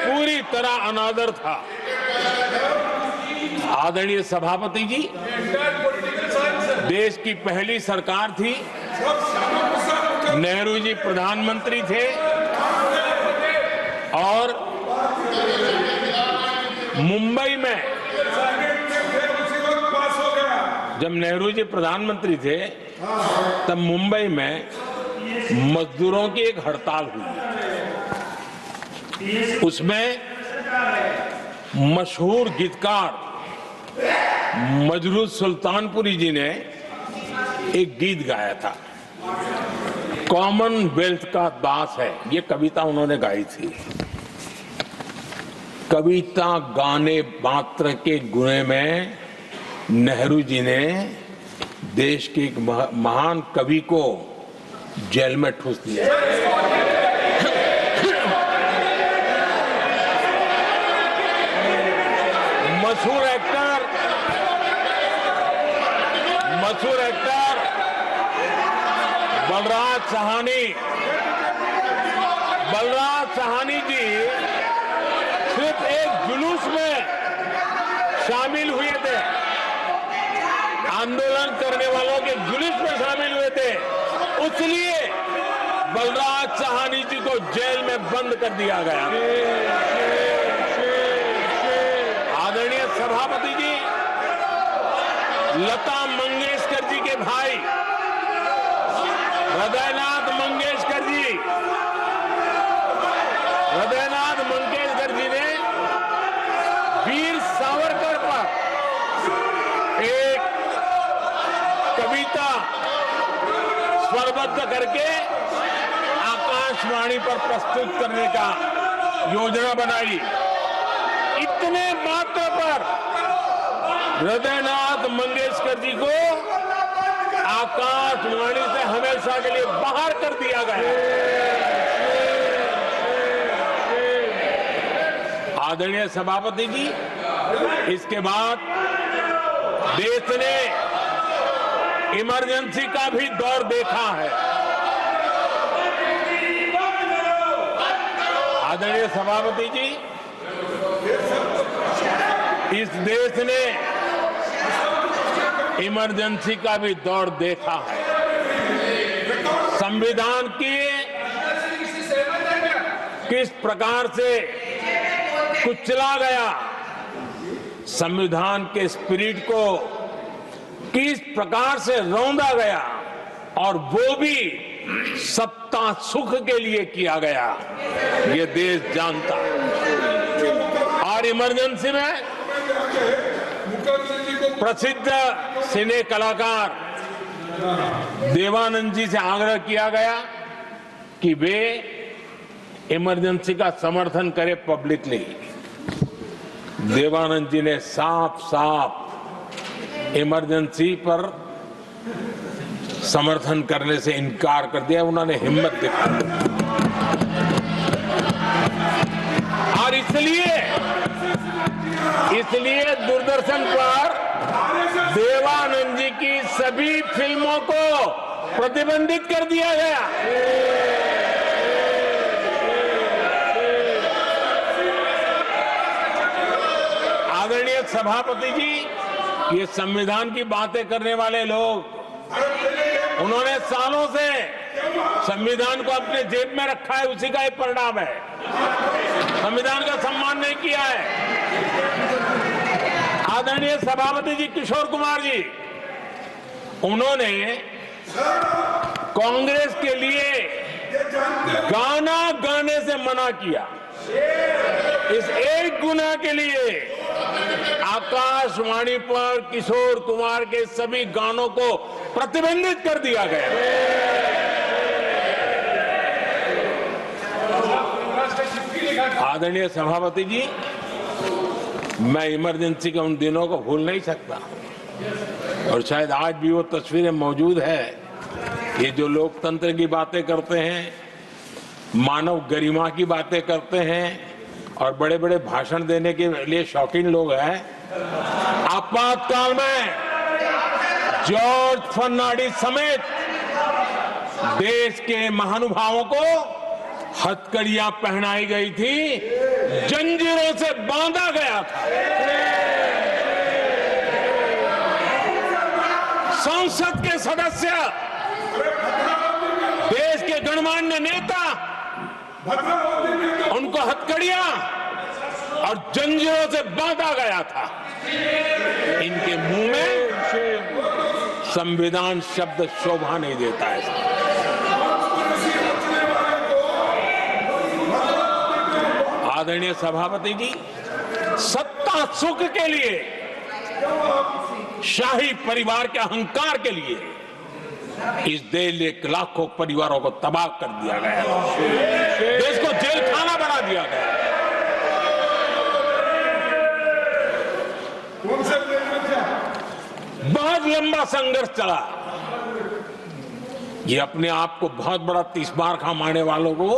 पूरी तरह अनादर था। आदरणीय सभापति जी, देश की पहली सरकार थी, नेहरू जी प्रधानमंत्री थे और मुंबई में जब नेहरू जी प्रधानमंत्री थे तब मुंबई में मजदूरों की एक हड़ताल हुई। उसमें मशहूर गीतकार मजरूह सुल्तानपुरी जी ने एक गीत गाया था, कॉमनवेल्थ का दास है, ये कविता उन्होंने गाई थी। कविता गाने मात्र के गुणे में नेहरू जी ने देश के एक महान कवि को जेल में ठूस दिया। मशहूर एक्टर बलराज साहनी जी सिर्फ एक जुलूस में शामिल हुए थे, आंदोलन करने वालों के जुलूस में शामिल हुए थे, इसलिए बलराज साहनी जी को जेल में बंद कर दिया गया। आदरणीय सभापति जी, लता मंगेशकर जी के भाई हृदयनाथ मंगेशकर जी ने वीर सावरकर पर एक कविता स्वरबद्ध करके आकाशवाणी पर प्रस्तुत करने का योजना बनाई। इतने मात्र पर हृदयनाथ मंगेशकर जी को आकाशवाणी से हमेशा के लिए बाहर कर दिया गया। आदरणीय सभापति जी, इसके बाद देश ने इमरजेंसी का भी दौर देखा है। आदरणीय सभापति जी, इस देश ने इमरजेंसी का भी दौर देखा है। संविधान की किस प्रकार से कुचला गया, संविधान के स्पिरिट को किस प्रकार से रौंदा गया और वो भी सत्ता सुख के लिए किया गया, ये देश जानता है। और इमरजेंसी में प्रसिद्ध सिने कलाकार देवानंद जी से आग्रह किया गया कि वे इमरजेंसी का समर्थन करें पब्लिकली। देवानंद जी ने साफ साफ इमरजेंसी पर समर्थन करने से इनकार कर दिया। उन्होंने हिम्मत दिखाई और इसलिए दूरदर्शन पर देवानंद जी की सभी फिल्मों को प्रतिबंधित कर दिया गया। आदरणीय सभापति जी, ये संविधान की बातें करने वाले लोग, उन्होंने सालों से संविधान को अपने जेब में रखा है, उसी का ही परिणाम है। संविधान का सम्मान नहीं किया है। आदरणीय सभापति जी किशोर कुमार जी, उन्होंने कांग्रेस के लिए गाना गाने से मना किया। इस एक गुनाह के लिए आकाशवाणी पर किशोर कुमार के सभी गानों को प्रतिबंधित कर दिया गया। आदरणीय सभापति जी, मैं इमरजेंसी के उन दिनों को भूल नहीं सकता और शायद आज भी वो तस्वीरें मौजूद है। ये जो लोकतंत्र की बातें करते हैं, मानव गरिमा की बातें करते हैं और बड़े बड़े भाषण देने के लिए शौकीन लोग हैं। आपातकाल में जॉर्ज फर्नांडिस समेत देश के महानुभावों को हथकड़ियां पहनाई गई थी, जंजीरों से बांधा गया था। संसद के सदस्य, देश के गणमान्य नेता, उनको हथकड़ियां और जंजीरों से बांधा गया था। इनके मुंह में संविधान शब्द शोभा नहीं देता है। आदरणीय सभापति जी, सत्ता सुख के लिए, शाही परिवार के अहंकार के लिए इस देश के लाखों परिवारों को तबाह कर दिया गया, देश को जेल खाना बना दिया गया। बहुत लंबा संघर्ष चला। ये अपने आप को बहुत बड़ा तीसमार मारने वालों को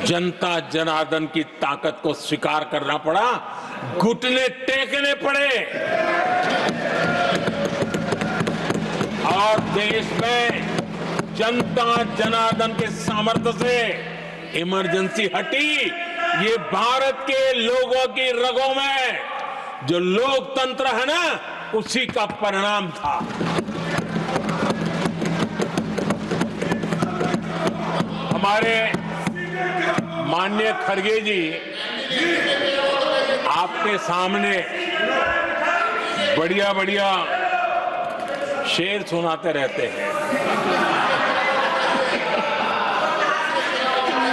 जनता जनार्दन की ताकत को स्वीकार करना पड़ा, घुटने टेकने पड़े और देश में जनता जनार्दन के सामर्थ्य से इमरजेंसी हटी। ये भारत के लोगों की रगों में जो लोकतंत्र है ना, उसी का परिणाम था। हमारे माननीय खड़गे जी आपके सामने बढ़िया बढ़िया शेर सुनाते रहते हैं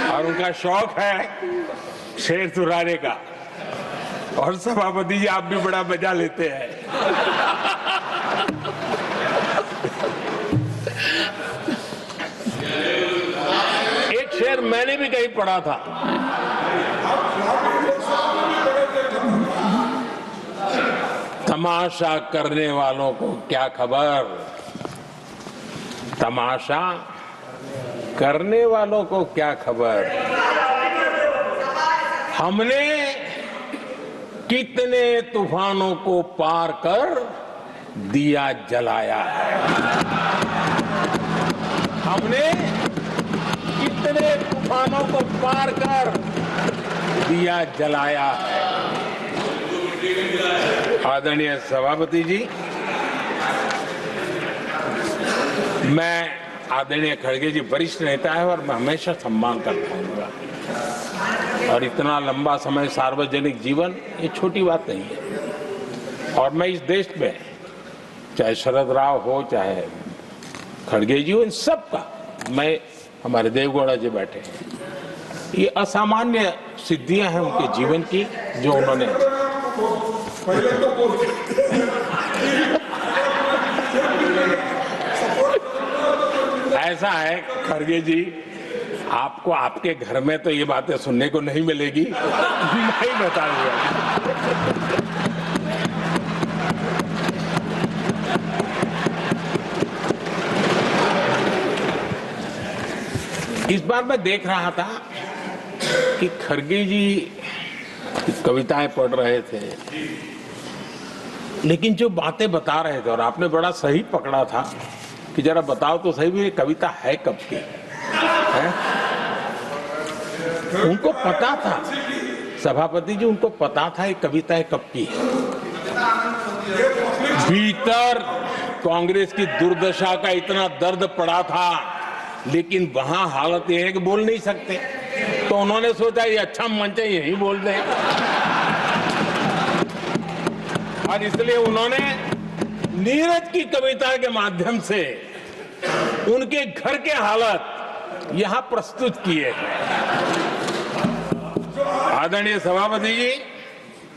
और उनका शौक है शेर सुनाने का। और सभापति जी आप भी बड़ा मजा लेते हैं। एक शेर मैंने भी कहीं पढ़ा था, तमाशा करने वालों को क्या खबर, तमाशा करने वालों को क्या खबर, हमने कितने तूफानों को पार कर दिया जलाया है, हमने कितने तूफानों को पार कर दिया जलाया है। आदरणीय सभापति जी, मैं आदरणीय खड़गे जी वरिष्ठ नेता है और मैं हमेशा सम्मान करता हूँ और इतना लंबा समय सार्वजनिक जीवन ये छोटी बात नहीं है। और मैं इस देश में चाहे शरद राव हो चाहे खड़गे जी हो, इन सब का मैं, हमारे देवगौड़ा जी बैठे हैं, ये असामान्य सिद्धियां हैं उनके जीवन की जो उन्होंने ऐसा है खड़गे जी, आपको आपके घर में तो ये बातें सुनने को नहीं मिलेगी, नहीं बताऊंगा। इस बार मैं देख रहा था कि खड़गे जी कविताएं पढ़ रहे थे, लेकिन जो बातें बता रहे थे, और आपने बड़ा सही पकड़ा था कि जरा बताओ तो सही भी ये कविता है कब की है? उनको पता था, सभापति जी उनको पता था ये कविता कब की है। भीतर कांग्रेस की दुर्दशा का इतना दर्द पड़ा था, लेकिन वहां हालत यह है कि बोल नहीं सकते, तो उन्होंने सोचा ये अच्छा मंच है, यही बोल दें। और इसलिए उन्होंने नीरज की कविता के माध्यम से उनके घर के हालात यहां प्रस्तुत किए। आदरणीय सभापति जी,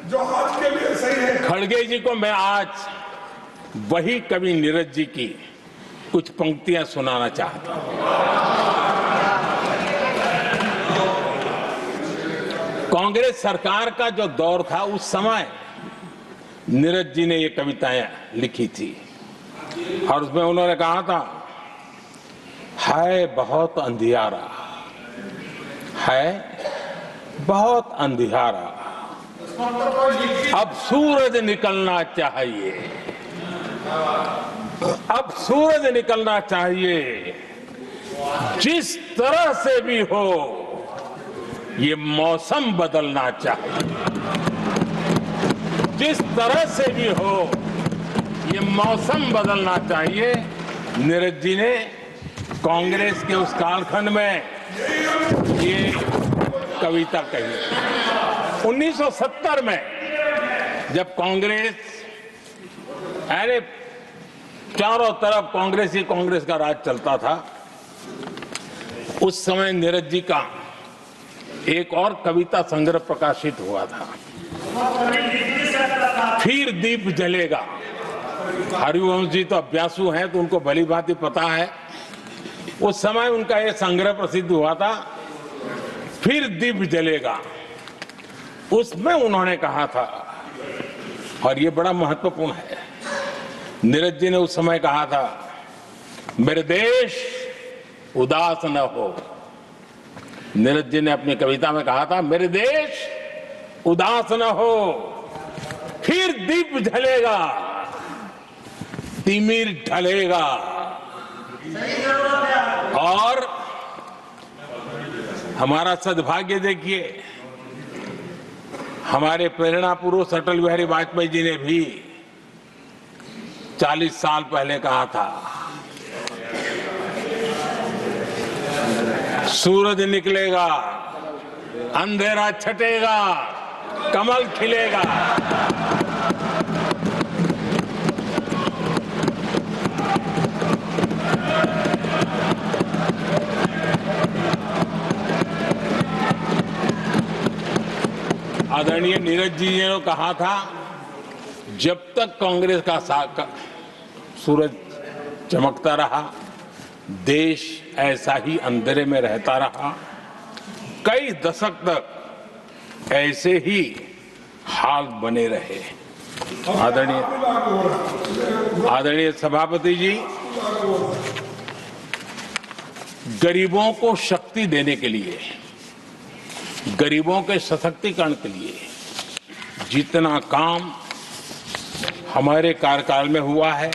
जो आज के लिए सही है, खड़गे जी को मैं आज वही कवि नीरज जी की कुछ पंक्तियां सुनाना चाहता हूं। कांग्रेस सरकार का जो दौर था उस समय नीरज जी ने ये कविताएं लिखी थी और उसमें उन्होंने कहा था, है बहुत अंधियारा, है बहुत अंधियारा, अब सूरज निकलना चाहिए, अब सूरज निकलना चाहिए। जिस तरह से भी हो ये मौसम बदलना चाहिए, जिस तरह से भी हो ये मौसम बदलना चाहिए। नीरज जी ने कांग्रेस के उस कालखंड में ये कविता कही। 1970 में जब कांग्रेस, अरे चारों तरफ कांग्रेस ही कांग्रेस का राज चलता था, उस समय नीरज जी का एक और कविता संग्रह प्रकाशित हुआ था, फिर दीप जलेगा। हरिवंश जी तो अभ्यासु हैं तो उनको भली भांति पता है। उस समय उनका यह संग्रह प्रसिद्ध हुआ था, फिर दीप जलेगा। उसमें उन्होंने कहा था, और ये बड़ा महत्वपूर्ण है, नीरज जी ने उस समय कहा था, मेरे देश उदास न हो। नीरज जी ने अपनी कविता में कहा था, मेरे देश उदास न हो, फिर दीप जलेगा, तिमिर ढलेगा। और हमारा सद्भाग्य देखिए, हमारे प्रेरणा पुरुष अटल बिहारी वाजपेयी जी ने भी 40 साल पहले कहा था, सूरज निकलेगा, अंधेरा छटेगा, कमल खिलेगा। आदरणीय नीरज जी ने कहा था, जब तक कांग्रेस का सूरज चमकता रहा, देश ऐसा ही अंधेरे में रहता रहा। कई दशक तक ऐसे ही हाल बने रहे। आदरणीय सभापति जी, गरीबों को शक्ति देने के लिए, गरीबों के सशक्तिकरण के लिए जितना काम हमारे कार्यकाल में हुआ है,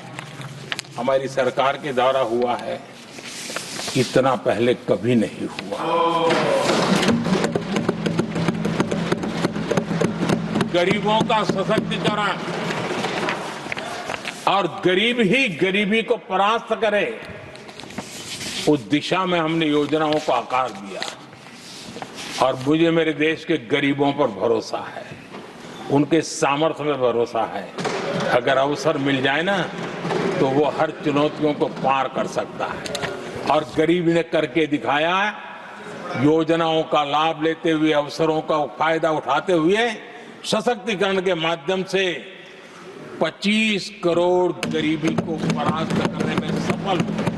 हमारी सरकार के द्वारा हुआ है, इतना पहले कभी नहीं हुआ। गरीबों का सशक्तिकरण और गरीब ही गरीबी को परास्त करे, उस दिशा में हमने योजनाओं को आकार दिया। और मुझे मेरे देश के गरीबों पर भरोसा है, उनके सामर्थ्य में भरोसा है। अगर अवसर मिल जाए ना तो वो हर चुनौतियों को पार कर सकता है। और गरीब ने करके दिखाया, योजनाओं का लाभ लेते हुए, अवसरों का फायदा उठाते हुए, सशक्तिकरण के माध्यम से 25 करोड़ गरीबी को परास्त करने में सफल हुए।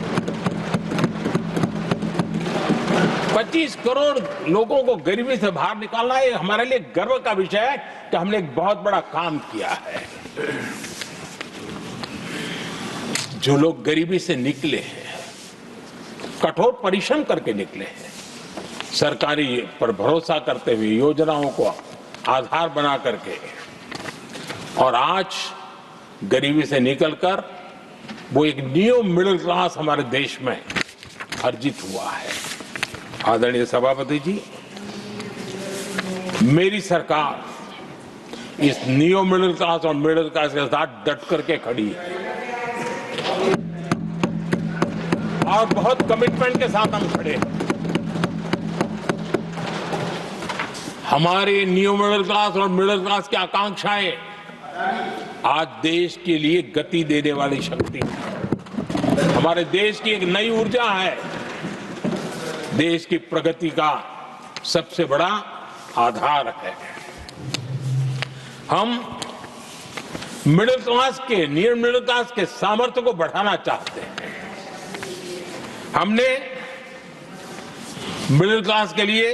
25 करोड़ लोगों को गरीबी से बाहर निकालना, ये हमारे लिए गर्व का विषय है कि हमने एक बहुत बड़ा काम किया है। जो लोग गरीबी से निकले हैं, कठोर परिश्रम करके निकले हैं, सरकारी पर भरोसा करते हुए, योजनाओं को आधार बना करके, और आज गरीबी से निकलकर वो एक न्यू मिडिल क्लास हमारे देश में अर्जित हुआ है। आदरणीय सभापति जी, मेरी सरकार इस न्यू मिडिल क्लास और मिडिल क्लास के साथ डट करके खड़ी है और बहुत कमिटमेंट के साथ हम खड़े हैं। हमारे न्यू मिडिल क्लास और मिडिल क्लास की आकांक्षाएं आज देश के लिए गति देने वाली शक्ति है। हमारे देश की एक नई ऊर्जा है, देश की प्रगति का सबसे बड़ा आधार है। हम मिडिल क्लास के, नियर मिडिल क्लास के सामर्थ्य को बढ़ाना चाहते हैं। हमने मिडिल क्लास के लिए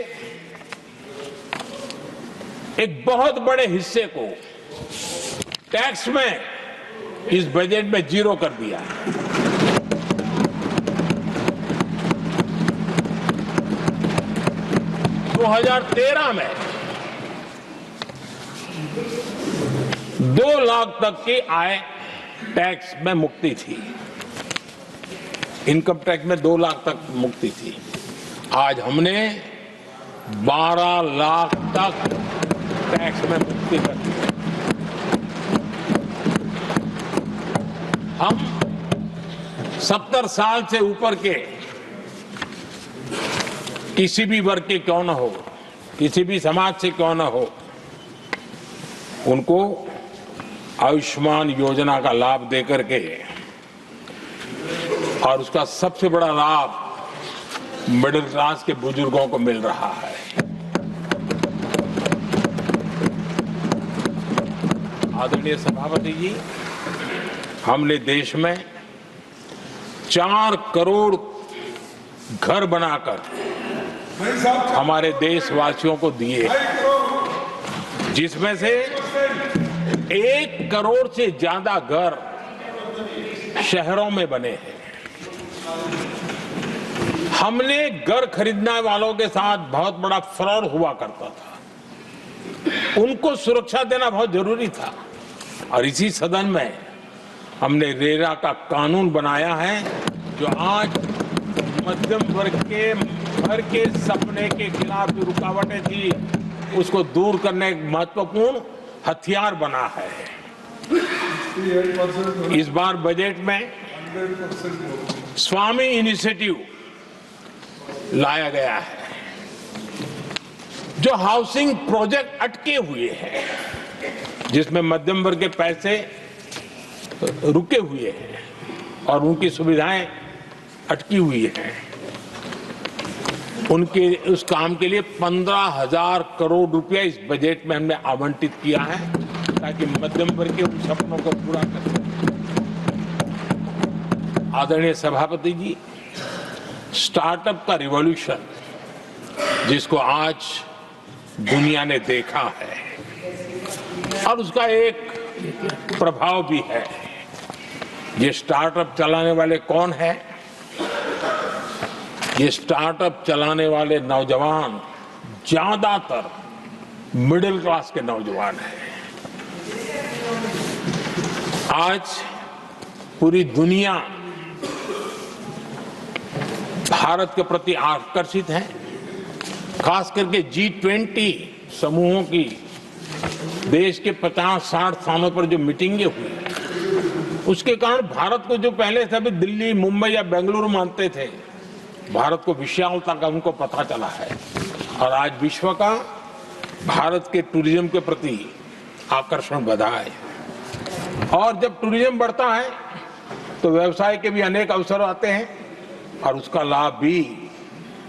एक बहुत बड़े हिस्से को टैक्स में इस बजट में जीरो कर दिया है। 2013 में 2 लाख तक की आय टैक्स में मुक्ति थी, इनकम टैक्स में 2 लाख तक मुक्ति थी। आज हमने 12 लाख तक टैक्स में मुक्ति कर दी। हम 70 साल से ऊपर के किसी भी वर्ग के क्यों न हो, किसी भी समाज से क्यों न हो, उनको आयुष्मान योजना का लाभ देकर के, और उसका सबसे बड़ा लाभ मिडिल क्लास के बुजुर्गों को मिल रहा है। आदरणीय सभापति जी, हमने देश में 4 करोड़ घर बनाकर हमारे देशवासियों को दिए, जिसमें से 1 करोड़ से ज्यादा घर शहरों में बने हैं। हमने घर खरीदने वालों के साथ बहुत बड़ा फ्रॉड हुआ करता था, उनको सुरक्षा देना बहुत जरूरी था, और इसी सदन में हमने रेरा का कानून बनाया है, जो आज मध्यम वर्ग के घर के सपने के खिलाफ जो रुकावटें थी, उसको दूर करने एक महत्वपूर्ण हथियार बना है। इस बार बजट में स्वामी इनिशिएटिव लाया गया है, जो हाउसिंग प्रोजेक्ट अटके हुए हैं, जिसमें मध्यम वर्ग के पैसे रुके हुए हैं और उनकी सुविधाएं अटकी हुई हैं, उनके उस काम के लिए 15,000 करोड़ रुपया इस बजट में हमने आवंटित किया है, ताकि मध्यम वर्ग के उन सपनों को पूरा कर सकें। आदरणीय सभापति जी, स्टार्टअप का रिवॉल्यूशन जिसको आज दुनिया ने देखा है, और उसका एक प्रभाव भी है। ये स्टार्टअप चलाने वाले कौन है? ये स्टार्टअप चलाने वाले नौजवान ज्यादातर मिडिल क्लास के नौजवान हैं। आज पूरी दुनिया भारत के प्रति आकर्षित है, खास करके G20 समूहों की देश के 50-60 स्थानों पर जो मीटिंगें हुई, उसके कारण भारत को जो पहले सभी दिल्ली, मुंबई या बेंगलुरु मानते थे, भारत को विशालता का उनको पता चला है, और आज विश्व का भारत के टूरिज्म के प्रति आकर्षण बढ़ा है। और जब टूरिज्म बढ़ता है तो व्यवसाय के भी अनेक अवसर आते हैं, और उसका लाभ भी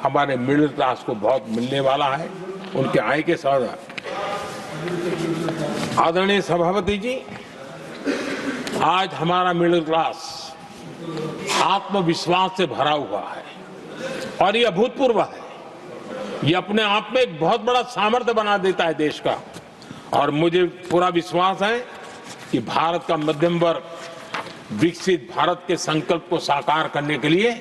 हमारे मिडिल क्लास को बहुत मिलने वाला है, उनके आय के साथ। आदरणीय सभापति जी, आज हमारा मिडिल क्लास आत्मविश्वास से भरा हुआ है, और ये अभूतपूर्व है। ये अपने आप में एक बहुत बड़ा सामर्थ्य बना देता है देश का, और मुझे पूरा विश्वास है कि भारत का मध्यम वर्ग विकसित भारत के संकल्प को साकार करने के लिए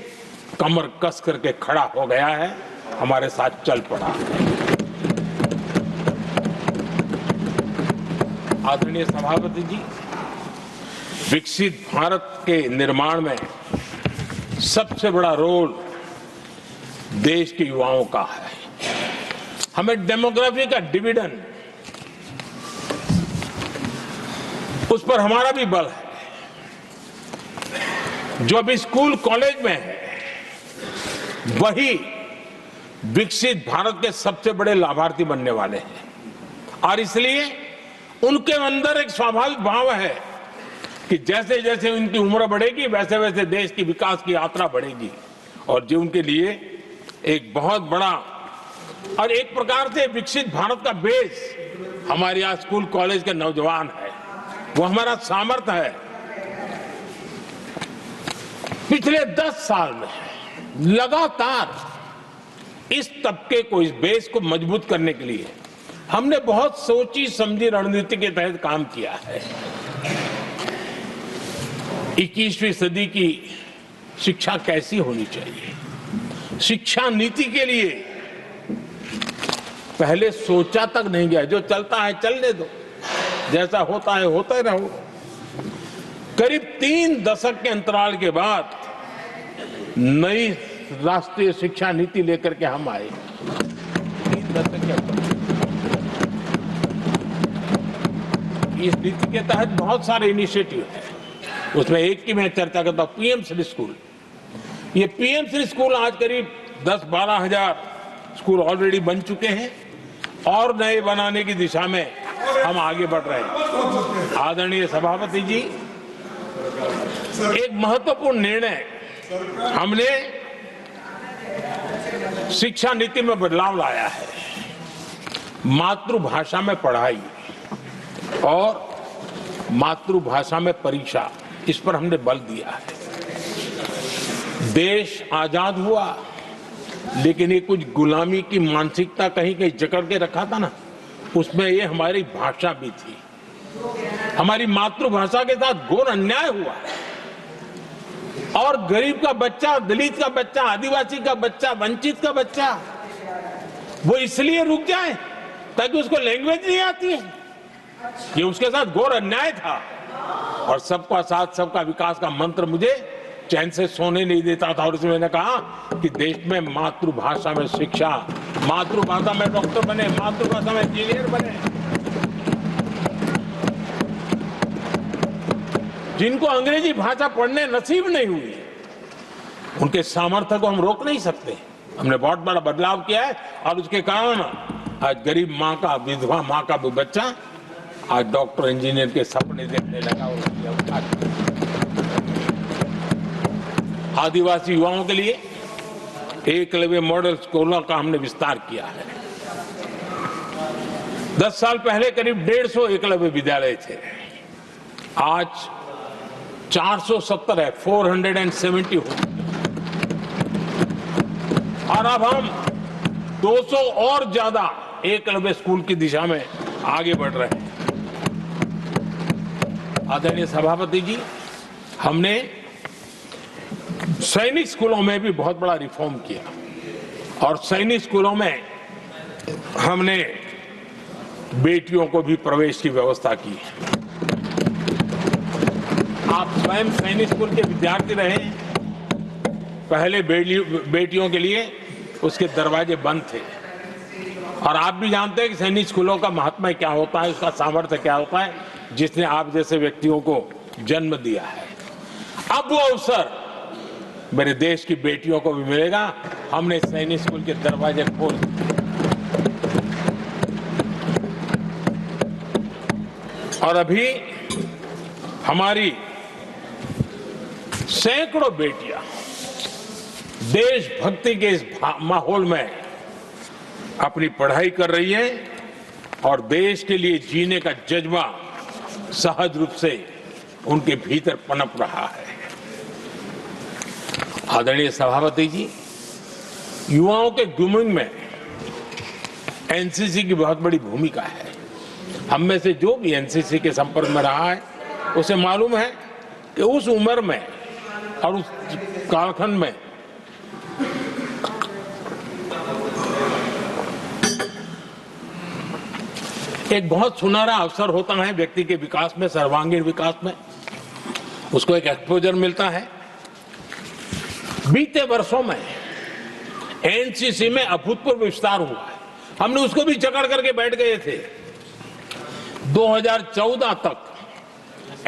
कमर कस करके खड़ा हो गया है, हमारे साथ चल पड़ा है। आदरणीय सभापति जी, विकसित भारत के निर्माण में सबसे बड़ा रोल देश के युवाओं का है। हमें डेमोग्राफी का डिविडेंड, उस पर हमारा भी बल है। जो अभी स्कूल कॉलेज में है, वही विकसित भारत के सबसे बड़े लाभार्थी बनने वाले हैं, और इसलिए उनके अंदर एक स्वाभाविक भाव है कि जैसे जैसे उनकी उम्र बढ़ेगी, वैसे वैसे देश की विकास की यात्रा बढ़ेगी, और जो उनके लिए एक बहुत बड़ा और एक प्रकार से विकसित भारत का बेस हमारे यहाँ स्कूल कॉलेज के नौजवान है, वो हमारा सामर्थ्य है। पिछले 10 साल में लगातार इस तबके को, इस बेस को मजबूत करने के लिए हमने बहुत सोची समझी रणनीति के तहत काम किया है। 21वीं सदी की शिक्षा कैसी होनी चाहिए, शिक्षा नीति के लिए पहले सोचा तक नहीं गया। जो चलता है चलने दो, जैसा होता है होते रहो। करीब 3 दशक के अंतराल के बाद नई राष्ट्रीय शिक्षा नीति लेकर के हम आए। 3 दशक के अंतराल। इस नीति के तहत बहुत सारे इनिशिएटिव हैं। उसमें एक की मैं चर्चा करता हूं, पीएम श्री स्कूल। ये पीएम श्री स्कूल आज करीब 10-12 हजार स्कूल ऑलरेडी बन चुके हैं और नए बनाने की दिशा में हम आगे बढ़ रहे हैं। आदरणीय सभापति जी, एक महत्वपूर्ण निर्णय हमने शिक्षा नीति में बदलाव लाया है। मातृभाषा में पढ़ाई और मातृभाषा में परीक्षा, इस पर हमने बल दिया है। देश आजाद हुआ, लेकिन ये कुछ गुलामी की मानसिकता कहीं कहीं जकड़ के रखा था ना, उसमें ये हमारी भाषा भी थी। हमारी मातृभाषा के साथ घोर अन्याय हुआ और गरीब का बच्चा, दलित का बच्चा, आदिवासी का बच्चा, वंचित का बच्चा वो इसलिए रुक जाए ताकि उसको लैंग्वेज नहीं आती है। ये उसके साथ घोर अन्याय था। और सबका साथ सबका विकास का मंत्र मुझे चैन से सोने नहीं देता था। और इसमें मैंने कहा कि देश में मातृभाषा में शिक्षा, मातृभाषा में डॉक्टर बने, मातृभाषा में इंजीनियर बने। जिनको अंग्रेजी भाषा पढ़ने नसीब नहीं हुई, उनके सामर्थ्य को हम रोक नहीं सकते। हमने बहुत बड़ा बदलाव किया है और उसके कारण आज गरीब माँ का, विधवा माँ का भी बच्चा आज डॉक्टर इंजीनियर के सपने देखने लगा। आदिवासी युवाओं के लिए एकलव्य मॉडल स्कूलों का हमने विस्तार किया है। 10 साल पहले करीब 150 एकलव्य विद्यालय थे, आज 470 है, 470 हो। और अब हम 200 और ज्यादा एकलव्य स्कूल की दिशा में आगे बढ़ रहे हैं। आदरणीय सभापति जी, हमने सैनिक स्कूलों में भी बहुत बड़ा रिफॉर्म किया और सैनिक स्कूलों में हमने बेटियों को भी प्रवेश की व्यवस्था की। आप स्वयं सैनिक स्कूल के विद्यार्थी रहे। पहले बेटियों के लिए उसके दरवाजे बंद थे और आप भी जानते हैं कि सैनिक स्कूलों का महात्मा क्या होता है, उसका सामर्थ्य क्या होता है, जिसने आप जैसे व्यक्तियों को जन्म दिया है। अब वो अवसर मेरे देश की बेटियों को भी मिलेगा। हमने सैनिक स्कूल के दरवाजे खोल और अभी हमारी सैकड़ों बेटियां देशभक्ति के इस माहौल में अपनी पढ़ाई कर रही हैं और देश के लिए जीने का जज्बा सहज रूप से उनके भीतर पनप रहा है। आदरणीय सभापति जी, युवाओं के ग्रूमिंग में एनसीसी की बहुत बड़ी भूमिका है। हम में से जो भी एनसीसी के संपर्क में रहा है उसे मालूम है कि उस उम्र में और उस कालखंड में एक बहुत सुनहरा अवसर होता है व्यक्ति के विकास में, सर्वांगीण विकास में। उसको एक एक्सपोजर मिलता है। बीते वर्षों में एनसीसी में अभूतपूर्व विस्तार हुआ है। हमने उसको भी जकड़ करके बैठ गए थे। 2014 तक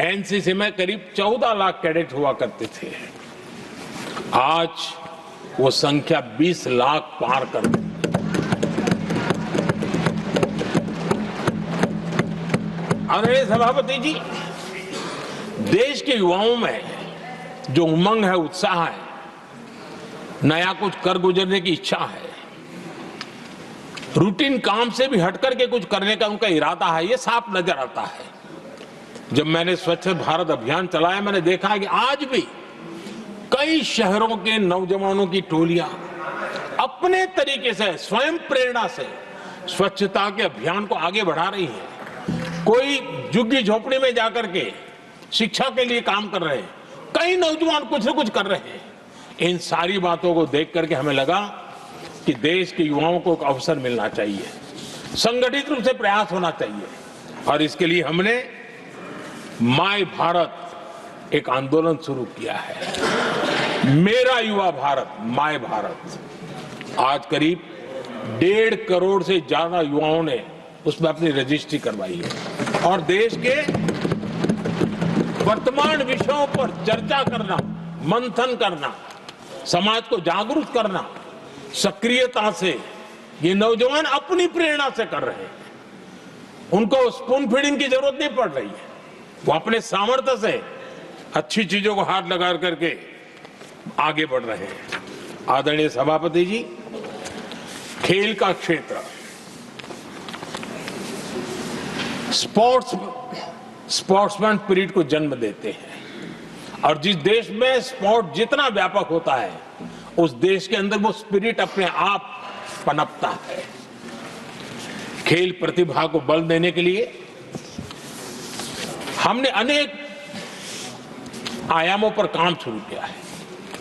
एनसीसी में करीब 14 लाख कैडेट हुआ करते थे। आज वो संख्या 20 लाख पार कर गई। आदरणीय सभापति जी, देश के युवाओं में जो उमंग है, उत्साह है, नया कुछ कर गुजरने की इच्छा है, रूटीन काम से भी हटकर के कुछ करने का उनका इरादा है, ये साफ नजर आता है। जब मैंने स्वच्छ भारत अभियान चलाया, मैंने देखा है कि आज भी कई शहरों के नौजवानों की टोलियां अपने तरीके से, स्वयं प्रेरणा से स्वच्छता के अभियान को आगे बढ़ा रही है। कोई झुग्गी झोपड़ी में जाकर के शिक्षा के लिए काम कर रहे हैं, कई नौजवान कुछ न कुछ कर रहे हैं। इन सारी बातों को देख करके हमें लगा कि देश के युवाओं को एक अवसर मिलना चाहिए। संगठित रूप से प्रयास होना चाहिए और इसके लिए हमने माय भारत एक आंदोलन शुरू किया है। मेरा युवा भारत, माय भारत। आज करीब 1.5 करोड़ से ज्यादा युवाओं ने उसमें अपनी रजिस्ट्री करवाई है और देश के वर्तमान विषयों पर चर्चा करना, मंथन करना, समाज को जागरूक करना, सक्रियता से ये नौजवान अपनी प्रेरणा से कर रहे हैं। उनको स्पून फीडिंग की जरूरत नहीं पड़ रही है, वो अपने सामर्थ्य से अच्छी चीजों को हाथ लगा करके आगे बढ़ रहे हैं। आदरणीय सभापति जी, खेल का क्षेत्र स्पोर्ट्समैन स्पिरिट को जन्म देते हैं और जिस देश में स्पोर्ट जितना व्यापक होता है उस देश के अंदर वो स्पिरिट अपने आप पनपता है। खेल प्रतिभा को बल देने के लिए हमने अनेक आयामों पर काम शुरू किया है।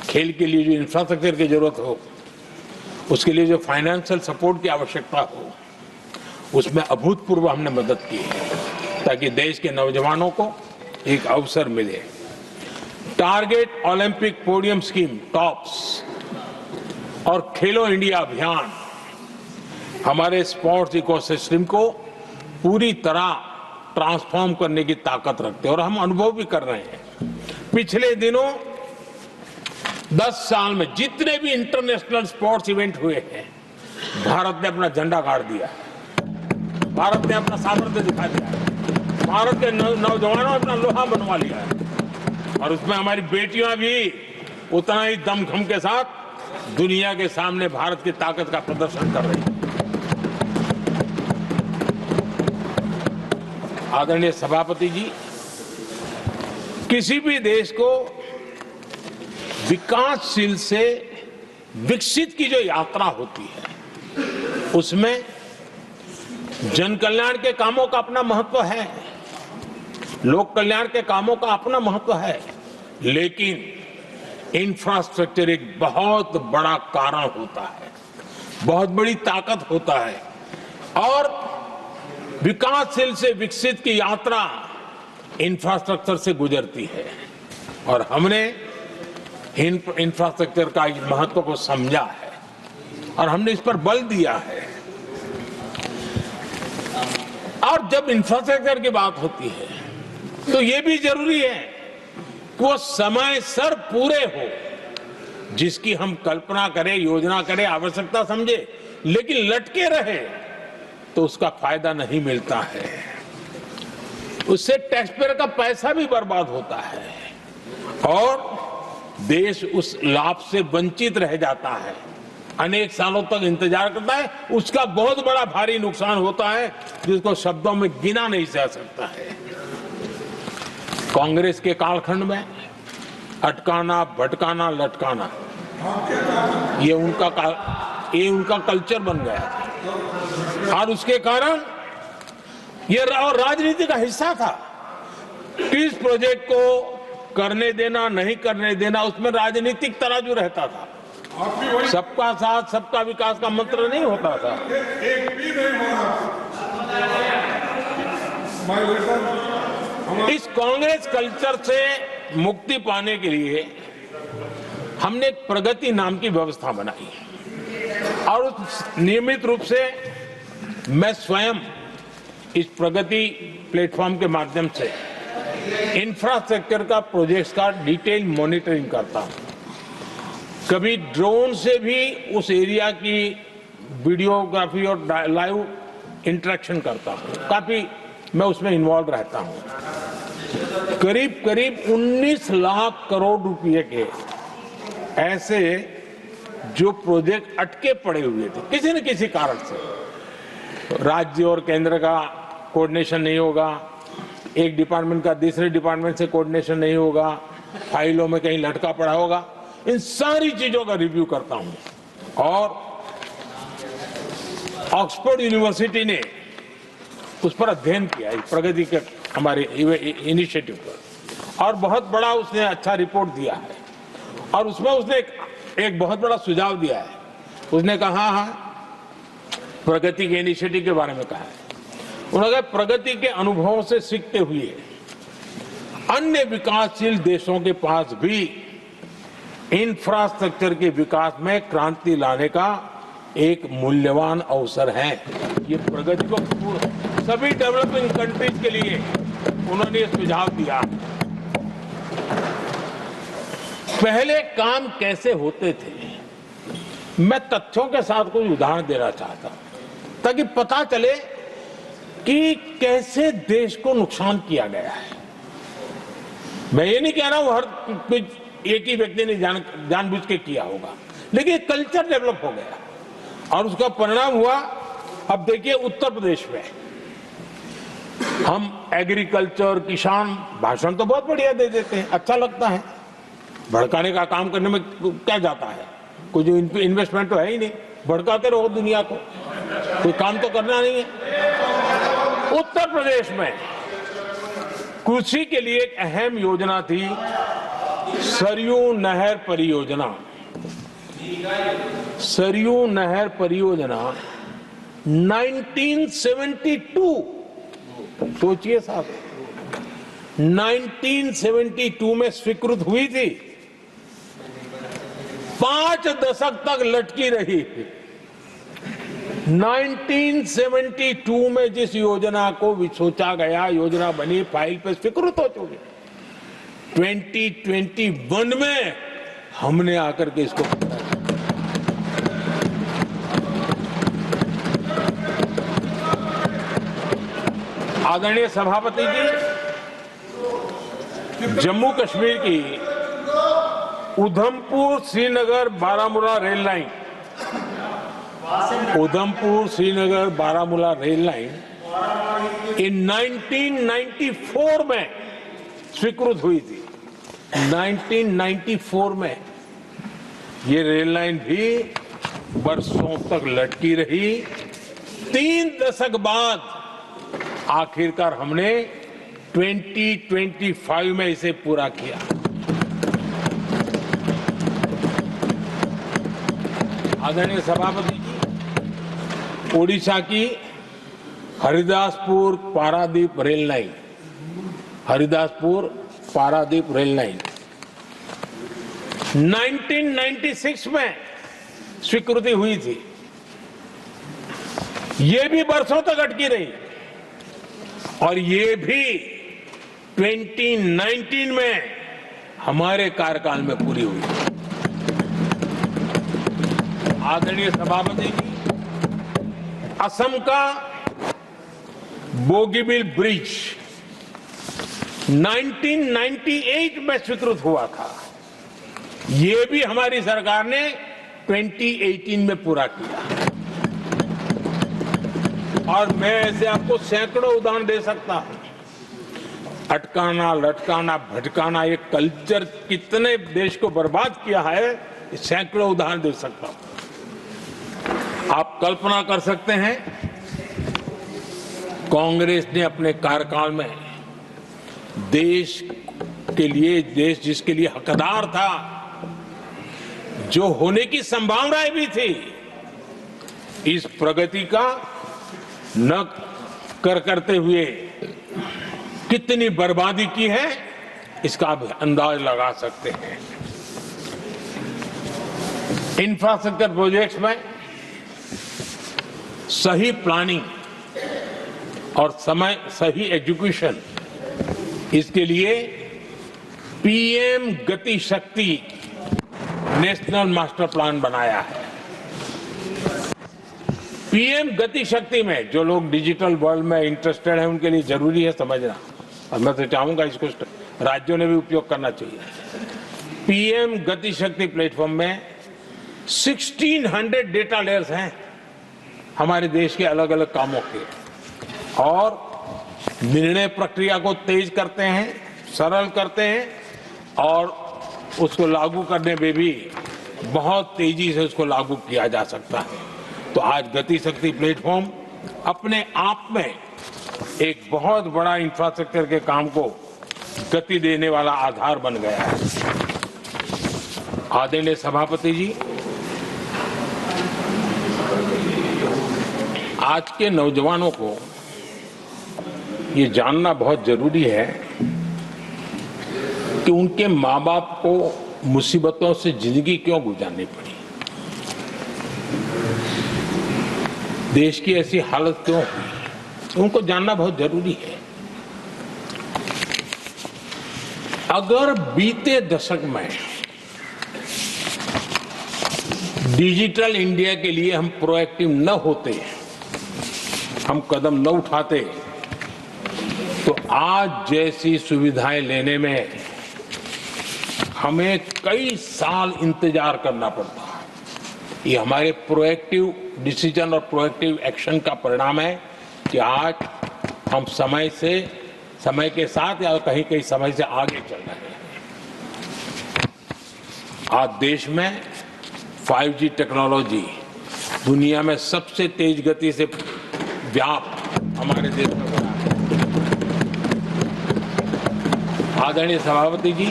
खेल के लिए जो इंफ्रास्ट्रक्चर की जरूरत हो, उसके लिए जो फाइनेंशियल सपोर्ट की आवश्यकता हो, उसमें अभूतपूर्व हमने मदद की है ताकि देश के नौजवानों को एक अवसर मिले। Target Olympic podium scheme tops और खेलो इंडिया अभियान हमारे स्पोर्ट्स इकोसिस्टम को पूरी तरह ट्रांसफॉर्म करने की ताकत रखते हैं और हम अनुभव भी कर रहे हैं। पिछले दिनों 10 साल में जितने भी इंटरनेशनल स्पोर्ट्स इवेंट हुए हैं, भारत ने अपना झंडा गाड़ दिया, भारत ने अपना सामर्थ्य दिखा दिया, भारत के नौजवानों ने अपना लोहा बनवा लिया है और उसमें हमारी बेटियां भी उतना ही दमखम के साथ दुनिया के सामने भारत की ताकत का प्रदर्शन कर रही है। आदरणीय सभापति जी, किसी भी देश को विकासशील से विकसित की जो यात्रा होती है उसमें जन कल्याण के कामों का अपना महत्व है, लोक कल्याण के कामों का अपना महत्व है, लेकिन इंफ्रास्ट्रक्चर एक बहुत बड़ा कारण होता है, बहुत बड़ी ताकत होता है और विकासशील से विकसित की यात्रा इंफ्रास्ट्रक्चर से गुजरती है और हमने इंफ्रास्ट्रक्चर का महत्व को समझा है और हमने इस पर बल दिया है। और जब इंफ्रास्ट्रक्चर की बात होती है तो ये भी जरूरी है कि वो समय सर पूरे हो, जिसकी हम कल्पना करें, योजना करें, आवश्यकता समझे, लेकिन लटके रहे तो उसका फायदा नहीं मिलता है, उससे टैक्सपेयर का पैसा भी बर्बाद होता है और देश उस लाभ से वंचित रह जाता है, अनेक सालों तक इंतजार करता है, उसका बहुत बड़ा भारी नुकसान होता है जिसको शब्दों में गिना नहीं जा सकता है। कांग्रेस के कालखंड में अटकाना, भटकाना, लटकाना ये उनका कल्चर बन गया था और उसके कारण ये राजनीति का हिस्सा था। किस प्रोजेक्ट को करने देना, नहीं करने देना, उसमें राजनीतिक तराजू रहता था। सबका साथ सबका विकास का मंत्र नहीं होता था। एक भी नहीं होना। इस कांग्रेस कल्चर से मुक्ति पाने के लिए हमने एक प्रगति नाम की व्यवस्था बनाई और उस नियमित रूप से मैं स्वयं इस प्रगति प्लेटफॉर्म के माध्यम से इंफ्रास्ट्रक्चर का प्रोजेक्ट्स का डिटेल मॉनिटरिंग करता हूं। कभी ड्रोन से भी उस एरिया की वीडियोग्राफी और लाइव इंटरेक्शन करता हूं, काफी मैं उसमें इन्वॉल्व रहता हूं। करीब करीब 19 लाख करोड़ रुपए के ऐसे जो प्रोजेक्ट अटके पड़े हुए थे किसी न किसी कारण से, राज्य और केंद्र का कोऑर्डिनेशन नहीं होगा, एक डिपार्टमेंट का दूसरे डिपार्टमेंट से कोऑर्डिनेशन नहीं होगा, फाइलों में कहीं लटका पड़ा होगा, इन सारी चीजों का रिव्यू करता हूं और ऑक्सफोर्ड यूनिवर्सिटी ने उस पर अध्ययन किया इस प्रगति के हमारे इनिशिएटिव पर और बहुत बड़ा उसने अच्छा रिपोर्ट दिया है और उसमें उसने एक बहुत बड़ा सुझाव दिया है। उसने कहा प्रगति के इनिशिएटिव के बारे में कहा है। उन्होंने कहा प्रगति के अनुभवों से सीखते हुए अन्य विकासशील देशों के पास भी इंफ्रास्ट्रक्चर के विकास में क्रांति लाने का एक मूल्यवान अवसर है। ये प्रगति को सभी डेवलपिंग कंट्रीज के लिए उन्होंने ये सुझाव दिया। पहले काम कैसे होते थे, मैं तथ्यों के साथ कुछ उदाहरण देना चाहता हूं ताकि पता चले कि कैसे देश को नुकसान किया गया है। मैं ये नहीं कह रहा हूं हर एक ही व्यक्ति ने जानबूझ के किया होगा, लेकिन कल्चर डेवलप हो गया और उसका परिणाम हुआ। अब देखिए उत्तर प्रदेश में हम एग्रीकल्चर, किसान, भाषण तो बहुत बढ़िया दे देते हैं, अच्छा लगता है, भड़काने का काम करने में क्या जाता है, कोई जो इन्वेस्टमेंट तो है ही नहीं, भड़काते रहो दुनिया को, कोई काम तो करना नहीं है। उत्तर प्रदेश में कृषि के लिए एक अहम योजना थी, सरयू नहर परियोजना। सरयू नहर परियोजना 1972, सोचिए साहब, 1972 में स्वीकृत हुई थी, 5 दशक तक लटकी रही। 1972 में जिस योजना को सोचा गया, योजना बनी, फाइल पे स्वीकृत हो चुकी, 2021 में हमने आकर के इसको आदरणीय सभापति जी, जम्मू कश्मीर की Udhampur Srinagar Baramulla rail line, Udhampur Srinagar Baramulla rail line in 1994 में स्वीकृत हुई थी। 1994 में ये रेल लाइन भी वर्षों तक लटकी रही। 3 दशक बाद आखिरकार हमने 2025 में इसे पूरा किया। आदरणीय सभापति जी, ओडिशा की Haridaspur Paradip rail line, Haridaspur Paradip rail line 1996 में स्वीकृति हुई थी। ये भी वर्षों तक अटकी रही और ये भी 2019 में हमारे कार्यकाल में पूरी हुई। आदरणीय सभापति जी, असम का बोगीबिल ब्रिज 1998 में स्वीकृत हुआ था, ये भी हमारी सरकार ने 2018 में पूरा किया। और मैं ऐसे आपको सैकड़ों उदाहरण दे सकता हूं। अटकाना, लटकाना, भटकाना, ये कल्चर कितने देश को बर्बाद किया है, सैकड़ों उदाहरण दे सकता हूं। आप कल्पना कर सकते हैं, कांग्रेस ने अपने कार्यकाल में देश के लिए, देश जिसके लिए हकदार था, जो होने की संभावनाएं भी थी, इस प्रगति का न करते हुए कितनी बर्बादी की है, इसका आप अंदाज लगा सकते हैं। इंफ्रास्ट्रक्चर प्रोजेक्ट्स में सही प्लानिंग और समय सही एग्जीक्यूशन, इसके लिए पीएम गति शक्ति नेशनल मास्टर प्लान बनाया है। पीएम गति शक्ति में जो लोग डिजिटल वर्ल्ड में इंटरेस्टेड हैं, उनके लिए जरूरी है समझना, और मैं तो चाहूंगा इसको राज्यों ने भी उपयोग करना चाहिए। पीएम गति शक्ति प्लेटफॉर्म में 1600 डेटा लेयर्स हैं हमारे देश के अलग अलग कामों के, और निर्णय प्रक्रिया को तेज करते हैं, सरल करते हैं, और उसको लागू करने में भी बहुत तेजी से उसको लागू किया जा सकता है। तो आज गति शक्ति प्लेटफॉर्म अपने आप में एक बहुत बड़ा इंफ्रास्ट्रक्चर के काम को गति देने वाला आधार बन गया है। आदरणीय सभापति जी, आज के नौजवानों को ये जानना बहुत जरूरी है कि उनके माँ बाप को मुसीबतों से जिंदगी क्यों गुजारनी पड़ी, देश की ऐसी हालत क्यों हुई, उनको जानना बहुत जरूरी है। अगर बीते दशक में डिजिटल इंडिया के लिए हम प्रोएक्टिव न होते, हम कदम न उठाते, तो आज जैसी सुविधाएं लेने में हमें कई साल इंतजार करना पड़ता। ये हमारे प्रोएक्टिव डिसीजन और प्रोएक्टिव एक्शन का परिणाम है कि आज हम समय के साथ या कहीं कहीं समय से आगे चल रहे हैं। आज देश में 5G टेक्नोलॉजी दुनिया में सबसे तेज गति से व्याप्त हमारे देश में हो रहा है। आदरणीय सभापति जी,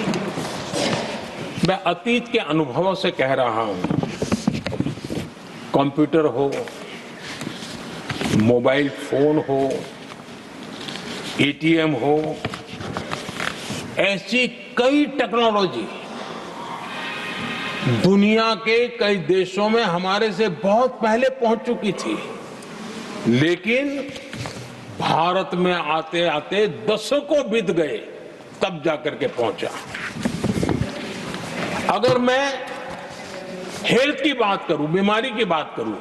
मैं अतीत के अनुभवों से कह रहा हूं, कंप्यूटर हो, मोबाइल फोन हो, एटीएम हो, ऐसी कई टेक्नोलॉजी दुनिया के कई देशों में हमारे से बहुत पहले पहुंच चुकी थी, लेकिन भारत में आते आते दशकों बीत गए तब जाकर के पहुंचा। अगर मैं हेल्थ की बात करूं, बीमारी की बात करूं,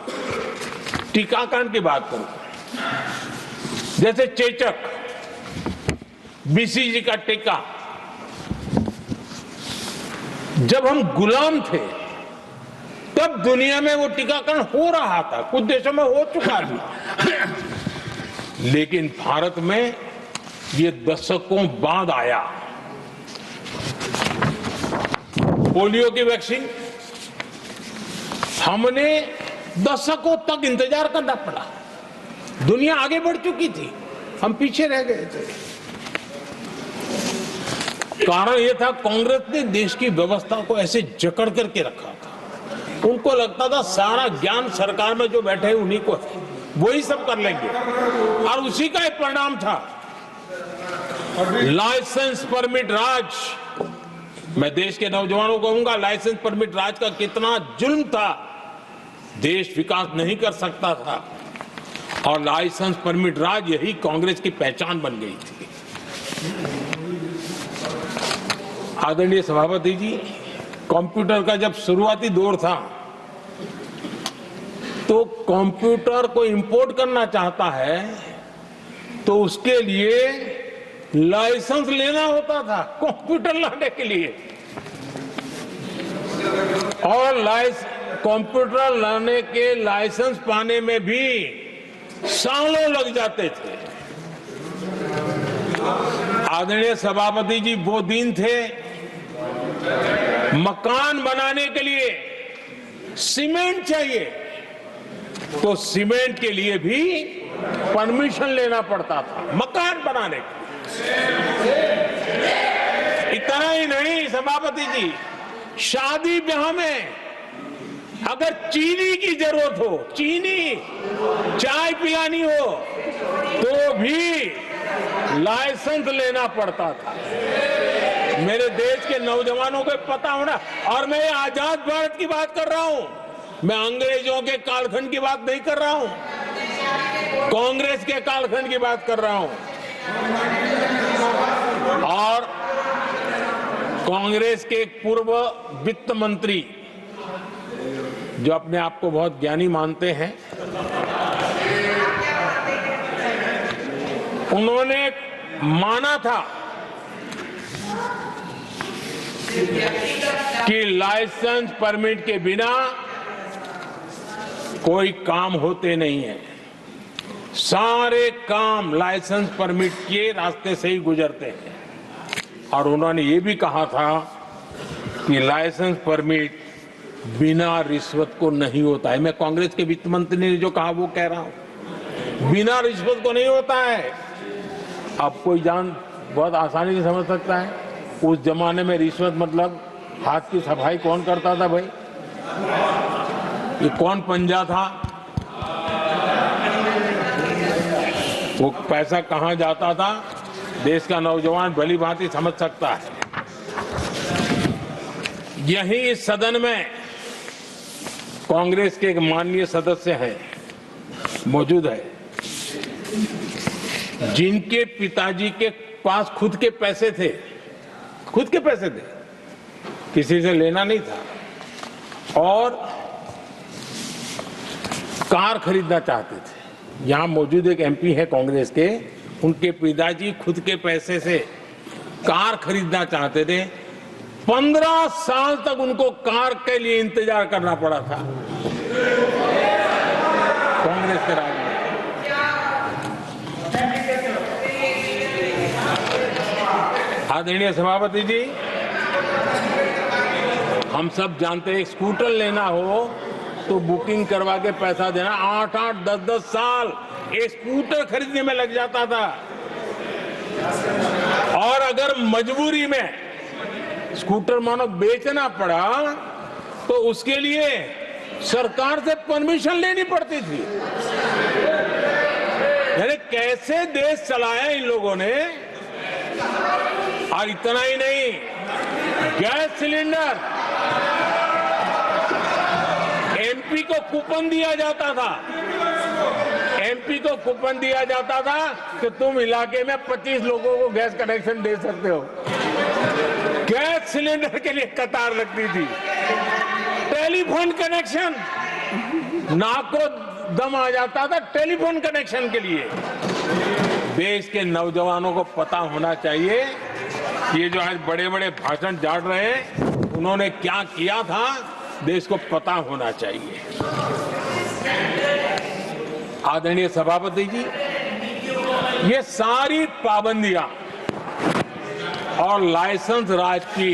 टीकाकरण की बात करूं, जैसे चेचक, बीसीजी का टीका, जब हम गुलाम थे तब दुनिया में वो टीकाकरण हो रहा था, कुछ देशों में हो चुका था, लेकिन भारत में ये दशकों बाद आया। पोलियो की वैक्सीन हमने दशकों तक इंतजार करना पड़ा, दुनिया आगे बढ़ चुकी थी, हम पीछे रह गए थे। कारण यह था कांग्रेस ने देश की व्यवस्था को ऐसे जकड़ करके रखा था। उनको लगता था सारा ज्ञान सरकार में जो बैठे हैं उन्हीं को है, वही सब कर लेंगे, और उसी का एक परिणाम था लाइसेंस परमिट राज। मैं देश के नौजवानों को कहूंगा, लाइसेंस परमिट राज का कितना जुल्म था, देश विकास नहीं कर सकता था, और लाइसेंस परमिट राज यही कांग्रेस की पहचान बन गई थी। आदरणीय सभापति जी, कंप्यूटर का जब शुरुआती दौर था तो कंप्यूटर को इंपोर्ट करना चाहता है तो उसके लिए लाइसेंस लेना होता था कंप्यूटर लाने के लिए, और कंप्यूटर लाने के लाइसेंस पाने में भी सालों लग जाते थे। आदरणीय सभापति जी, वो दिन थे मकान बनाने के लिए सीमेंट चाहिए तो सीमेंट के लिए भी परमिशन लेना पड़ता था मकान बनाने के। इतना ही नहीं सभापति जी, शादी ब्याह में अगर चीनी की जरूरत हो, चीनी चाय पिलानी हो, तो भी लाइसेंस लेना पड़ता था। मेरे देश के नौजवानों को पता होना, और मैं आजाद भारत की बात कर रहा हूं, मैं अंग्रेजों के कालखंड की बात नहीं कर रहा हूं, कांग्रेस के कालखंड की बात कर रहा हूं। और कांग्रेस के एक पूर्व वित्त मंत्री जो अपने आप को बहुत ज्ञानी मानते हैं, उन्होंने माना था कि लाइसेंस परमिट के बिना कोई काम होते नहीं है, सारे काम लाइसेंस परमिट के रास्ते से ही गुजरते हैं। और उन्होंने ये भी कहा था कि लाइसेंस परमिट बिना रिश्वत को नहीं होता है। मैं कांग्रेस के वित्त मंत्री ने जो कहा वो कह रहा हूं, बिना रिश्वत को नहीं होता है। अब कोई बहुत आसानी से समझ सकता है, उस जमाने में रिश्वत मतलब हाथ की सफाई कौन करता था भाई, ये कौन पंजा था, वो पैसा कहां जाता था, देश का नौजवान भली भांति समझ सकता है। यही इस सदन में कांग्रेस के एक माननीय सदस्य हैं, मौजूद है, जिनके पिताजी के पास खुद के पैसे थे, खुद के पैसे थे, किसी से लेना नहीं था, और कार खरीदना चाहते थे। यहां मौजूद एक एमपी है कांग्रेस के, उनके पिताजी खुद के पैसे से कार खरीदना चाहते थे। 15 साल तक उनको कार के लिए इंतजार करना पड़ा था कांग्रेस के राज में। आदरणीय सभापति जी, हम सब जानते हैं, स्कूटर लेना हो तो बुकिंग करवा के पैसा देना, 8-8, 10-10 साल एक स्कूटर खरीदने में लग जाता था। और अगर मजबूरी में स्कूटर मानो बेचना पड़ा तो उसके लिए सरकार से परमिशन लेनी पड़ती थी। यानी कैसे देश चलाया इन लोगों ने। और इतना ही नहीं, गैस सिलेंडर एमपी को कूपन दिया जाता था, एमपी को कूपन दिया जाता था कि तुम इलाके में 25 लोगों को गैस कनेक्शन दे सकते हो। गैस सिलेंडर के लिए कतार लगती थी। टेलीफोन कनेक्शन, नाक को दम आ जाता था टेलीफोन कनेक्शन के लिए। देश के नौजवानों को पता होना चाहिए, ये जो आज बड़े बड़े भाषण झाड़ रहे हैं, उन्होंने क्या किया था, देश को पता होना चाहिए। आदरणीय सभापति जी, ये सारी पाबंदियां और लाइसेंस राज की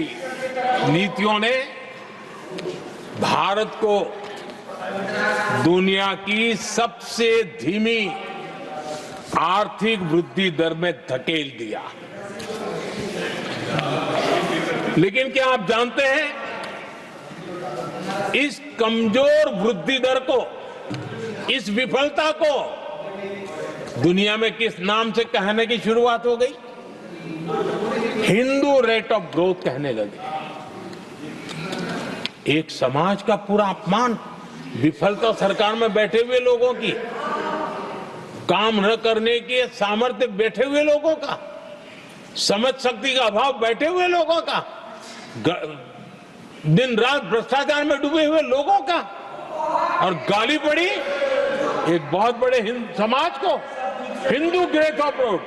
नीतियों ने भारत को दुनिया की सबसे धीमी आर्थिक वृद्धि दर में धकेल दिया। लेकिन क्या आप जानते हैं, इस कमजोर वृद्धि दर को, इस विफलता को दुनिया में किस नाम से कहने की शुरुआत हो गई? हिंदू रेट ऑफ ग्रोथ कहने लगे। एक समाज का पूरा अपमान, विफलता सरकार में बैठे हुए लोगों की, काम न करने के सामर्थ्य बैठे हुए लोगों का, समझ शक्ति का अभाव बैठे हुए लोगों का, दिन रात भ्रष्टाचार में डूबे हुए लोगों का, और गाली पड़ी एक बहुत बड़े समाज को, हिंदू ग्रेट ऑफ ग्रोथ।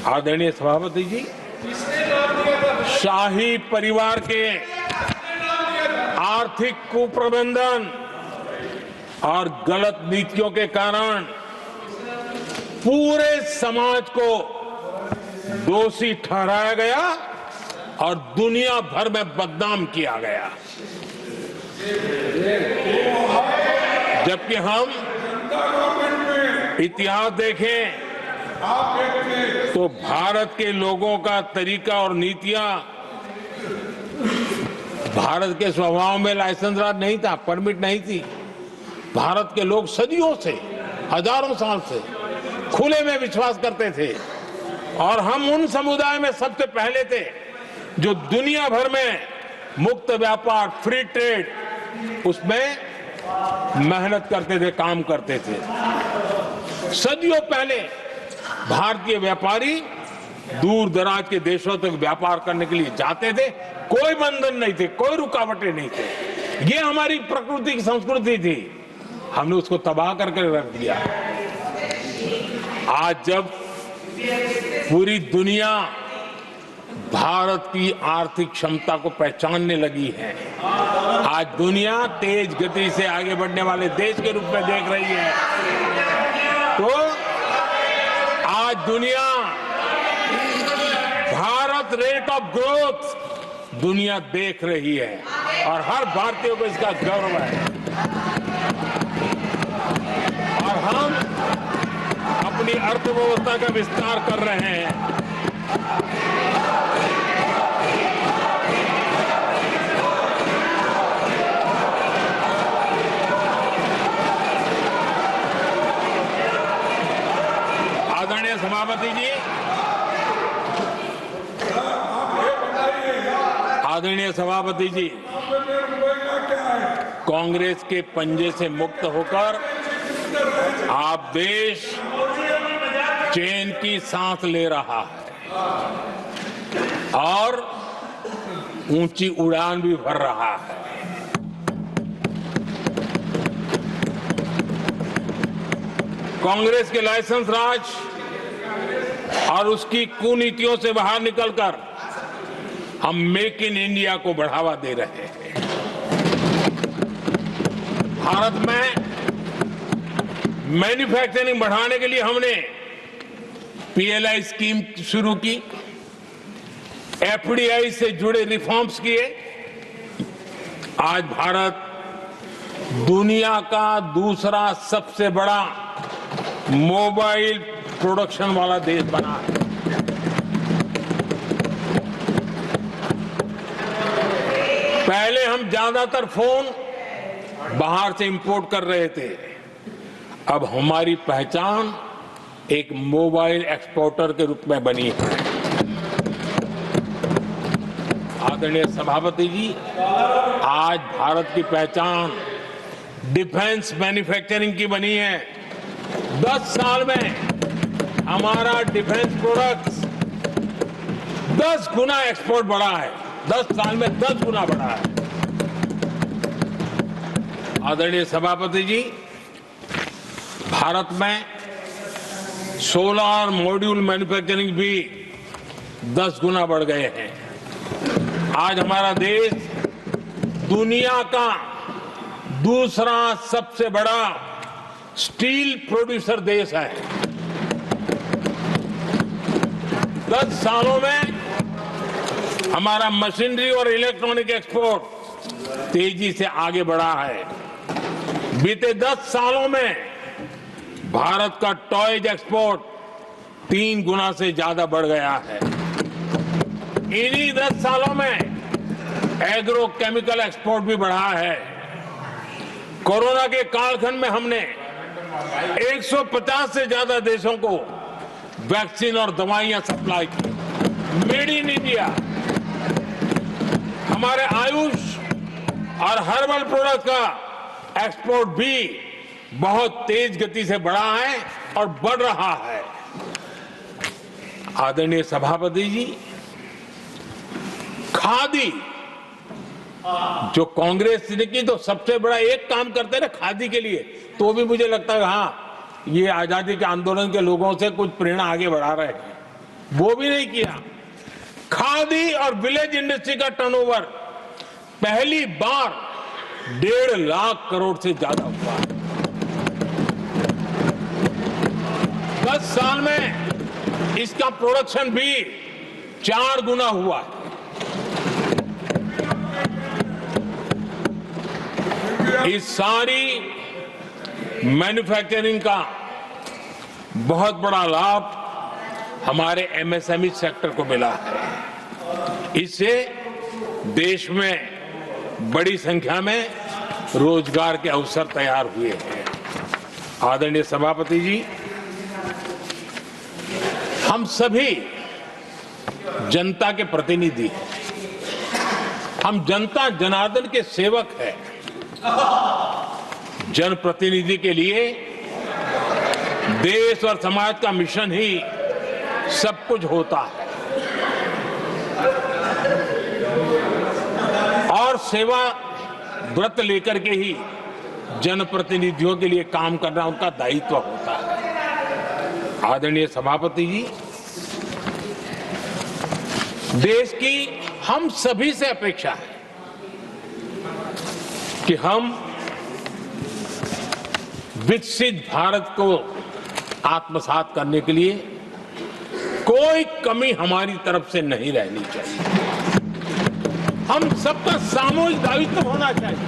आदरणीय सभापति जी, शाही परिवार के आर्थिक कुप्रबंधन और गलत नीतियों के कारण पूरे समाज को दोषी ठहराया गया और दुनिया भर में बदनाम किया गया। जबकि हम इतिहास देखें तो भारत के लोगों का तरीका और नीतियां, भारत के स्वभाव में लाइसेंस राज नहीं था, परमिट नहीं थी। भारत के लोग सदियों से, हजारों साल से खुले में विश्वास करते थे, और हम उन समुदाय में सबसे पहले थे जो दुनिया भर में मुक्त व्यापार, फ्री ट्रेड, उसमें मेहनत करते थे, काम करते थे। सदियों पहले भारतीय व्यापारी दूर दराज के देशों तक व्यापार करने के लिए जाते थे, कोई बंधन नहीं थे, कोई रुकावटें नहीं थे। ये हमारी प्रकृति की संस्कृति थी, हमने उसको तबाह करके रख दिया। आज जब पूरी दुनिया भारत की आर्थिक क्षमता को पहचानने लगी है, आज दुनिया तेज गति से आगे बढ़ने वाले देश के रूप में देख रही है, तो आज दुनिया भारत रेट ऑफ ग्रोथ दुनिया देख रही है और हर भारतीय को इसका गर्व है। और हम अपनी अर्थव्यवस्था का विस्तार कर रहे हैं। सभापति जी, आदरणीय सभापति जी, कांग्रेस के पंजे से मुक्त होकर आप देश चैन की सांस ले रहा है और ऊंची उड़ान भी भर रहा है। कांग्रेस के लाइसेंस राज और उसकी कुनीतियों से बाहर निकलकर हम मेक इन इंडिया को बढ़ावा दे रहे हैं। भारत में मैन्युफैक्चरिंग बढ़ाने के लिए हमने पीएलआई स्कीम शुरू की, एफडीआई से जुड़े रिफॉर्म्स किए। आज भारत दुनिया का दूसरा सबसे बड़ा मोबाइल प्रोडक्शन वाला देश बना है। पहले हम ज्यादातर फोन बाहर से इंपोर्ट कर रहे थे, अब हमारी पहचान एक मोबाइल एक्सपोर्टर के रूप में बनी है। आदरणीय सभापति जी, आज भारत की पहचान डिफेंस मैन्युफैक्चरिंग की बनी है। 10 साल में हमारा डिफेंस प्रोडक्ट्स 10 गुना एक्सपोर्ट बढ़ा है। 10 साल में 10 गुना बढ़ा है। आदरणीय सभापति जी, भारत में सोलर मॉड्यूल मैन्युफैक्चरिंग भी 10 गुना बढ़ गए हैं। आज हमारा देश दुनिया का दूसरा सबसे बड़ा स्टील प्रोड्यूसर देश है। 10 सालों में हमारा मशीनरी और इलेक्ट्रॉनिक एक्सपोर्ट तेजी से आगे बढ़ा है। बीते 10 सालों में भारत का टॉयज एक्सपोर्ट 3 गुना से ज्यादा बढ़ गया है। इन्हीं 10 सालों में एग्रो केमिकल एक्सपोर्ट भी बढ़ा है। कोरोना के कालखंड में हमने 150 से ज्यादा देशों को वैक्सीन और दवाइयां सप्लाई की। मेड इन इंडिया, हमारे आयुष और हर्बल प्रोडक्ट का एक्सपोर्ट भी बहुत तेज गति से बढ़ा है और बढ़ रहा है। आदरणीय सभापति जी, खादी जो कांग्रेस ने की तो सबसे बड़ा एक काम करते ना खादी के लिए, तो भी मुझे लगता है हाँ ये आजादी के आंदोलन के लोगों से कुछ प्रेरणा आगे बढ़ा रहे हैं। वो भी नहीं किया। खादी और विलेज इंडस्ट्री का टर्नओवर पहली बार 1.5 लाख करोड़ से ज्यादा हुआ है। 10 साल में इसका प्रोडक्शन भी 4 गुना हुआ है। इस सारी मैन्युफैक्चरिंग का बहुत बड़ा लाभ हमारे एमएसएमई सेक्टर को मिला है। इससे देश में बड़ी संख्या में रोजगार के अवसर तैयार हुए हैं। आदरणीय सभापति जी, हम सभी जनता के प्रतिनिधि हैं। हम जनता जनार्दन के सेवक हैं। जनप्रतिनिधि के लिए देश और समाज का मिशन ही सब कुछ होता है और सेवा व्रत लेकर के ही जनप्रतिनिधियों के लिए काम करना उनका दायित्व होता है। आदरणीय सभापति जी, देश की हम सभी से अपेक्षा है कि हम विकसित भारत को आत्मसात करने के लिए कोई कमी हमारी तरफ से नहीं रहनी चाहिए। हम सबका सामूहिक दायित्व होना चाहिए।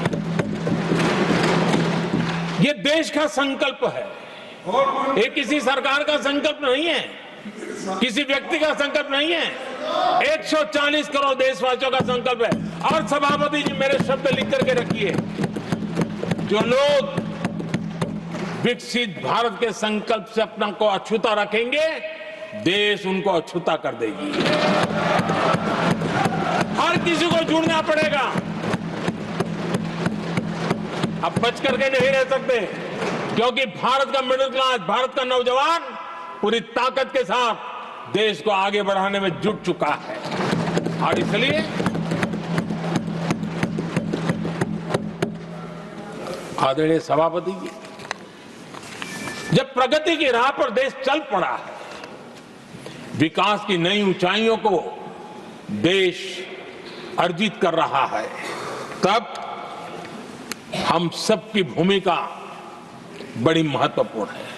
ये देश का संकल्प है। ये किसी सरकार का संकल्प नहीं है, किसी व्यक्ति का संकल्प नहीं है, 140 करोड़ देशवासियों का संकल्प है। और सभापति जी, मेरे शब्द लिख करके रखिए, जो लोग विकसित भारत के संकल्प से अपना को अछूता रखेंगे देश उनको अछूता कर देगी। हर किसी को जुड़ना पड़ेगा। अब बच करके नहीं रह सकते, क्योंकि भारत का मिडिल क्लास, भारत का नौजवान पूरी ताकत के साथ देश को आगे बढ़ाने में जुट चुका है। और इसलिए आदरणीय सभापति जी, जब प्रगति की राह पर देश चल पड़ा है, विकास की नई ऊंचाइयों को देश अर्जित कर रहा है, तब हम सबकी भूमिका बड़ी महत्वपूर्ण है।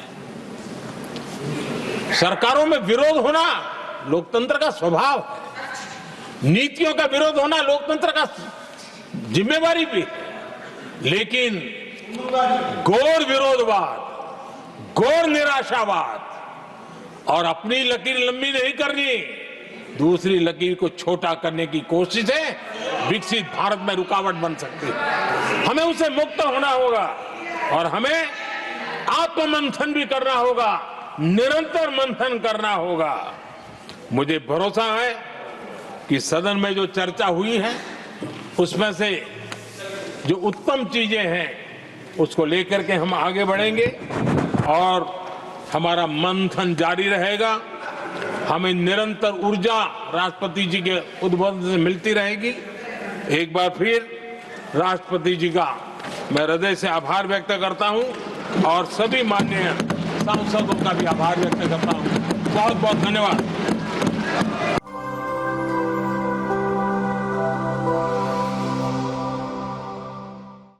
सरकारों में विरोध होना लोकतंत्र का स्वभाव है, नीतियों का विरोध होना लोकतंत्र का जिम्मेवारी भी है, लेकिन घोर विरोधवाद, घोर निराशावाद और अपनी लकीर लंबी नहीं करनी, दूसरी लकीर को छोटा करने की कोशिशें विकसित भारत में रुकावट बन सकती है। हमें उसे मुक्त होना होगा और हमें आत्ममंथन भी करना होगा, निरंतर मंथन करना होगा। मुझे भरोसा है कि सदन में जो चर्चा हुई है उसमें से जो उत्तम चीजें हैं उसको लेकर के हम आगे बढ़ेंगे और हमारा मंथन जारी रहेगा। हमें निरंतर ऊर्जा राष्ट्रपति जी के उद्बोधन से मिलती रहेगी। एक बार फिर राष्ट्रपति जी का मैं हृदय से आभार व्यक्त करता हूं और सभी माननीय सांसदों का भी आभार व्यक्त करता हूं। बहुत बहुत धन्यवाद।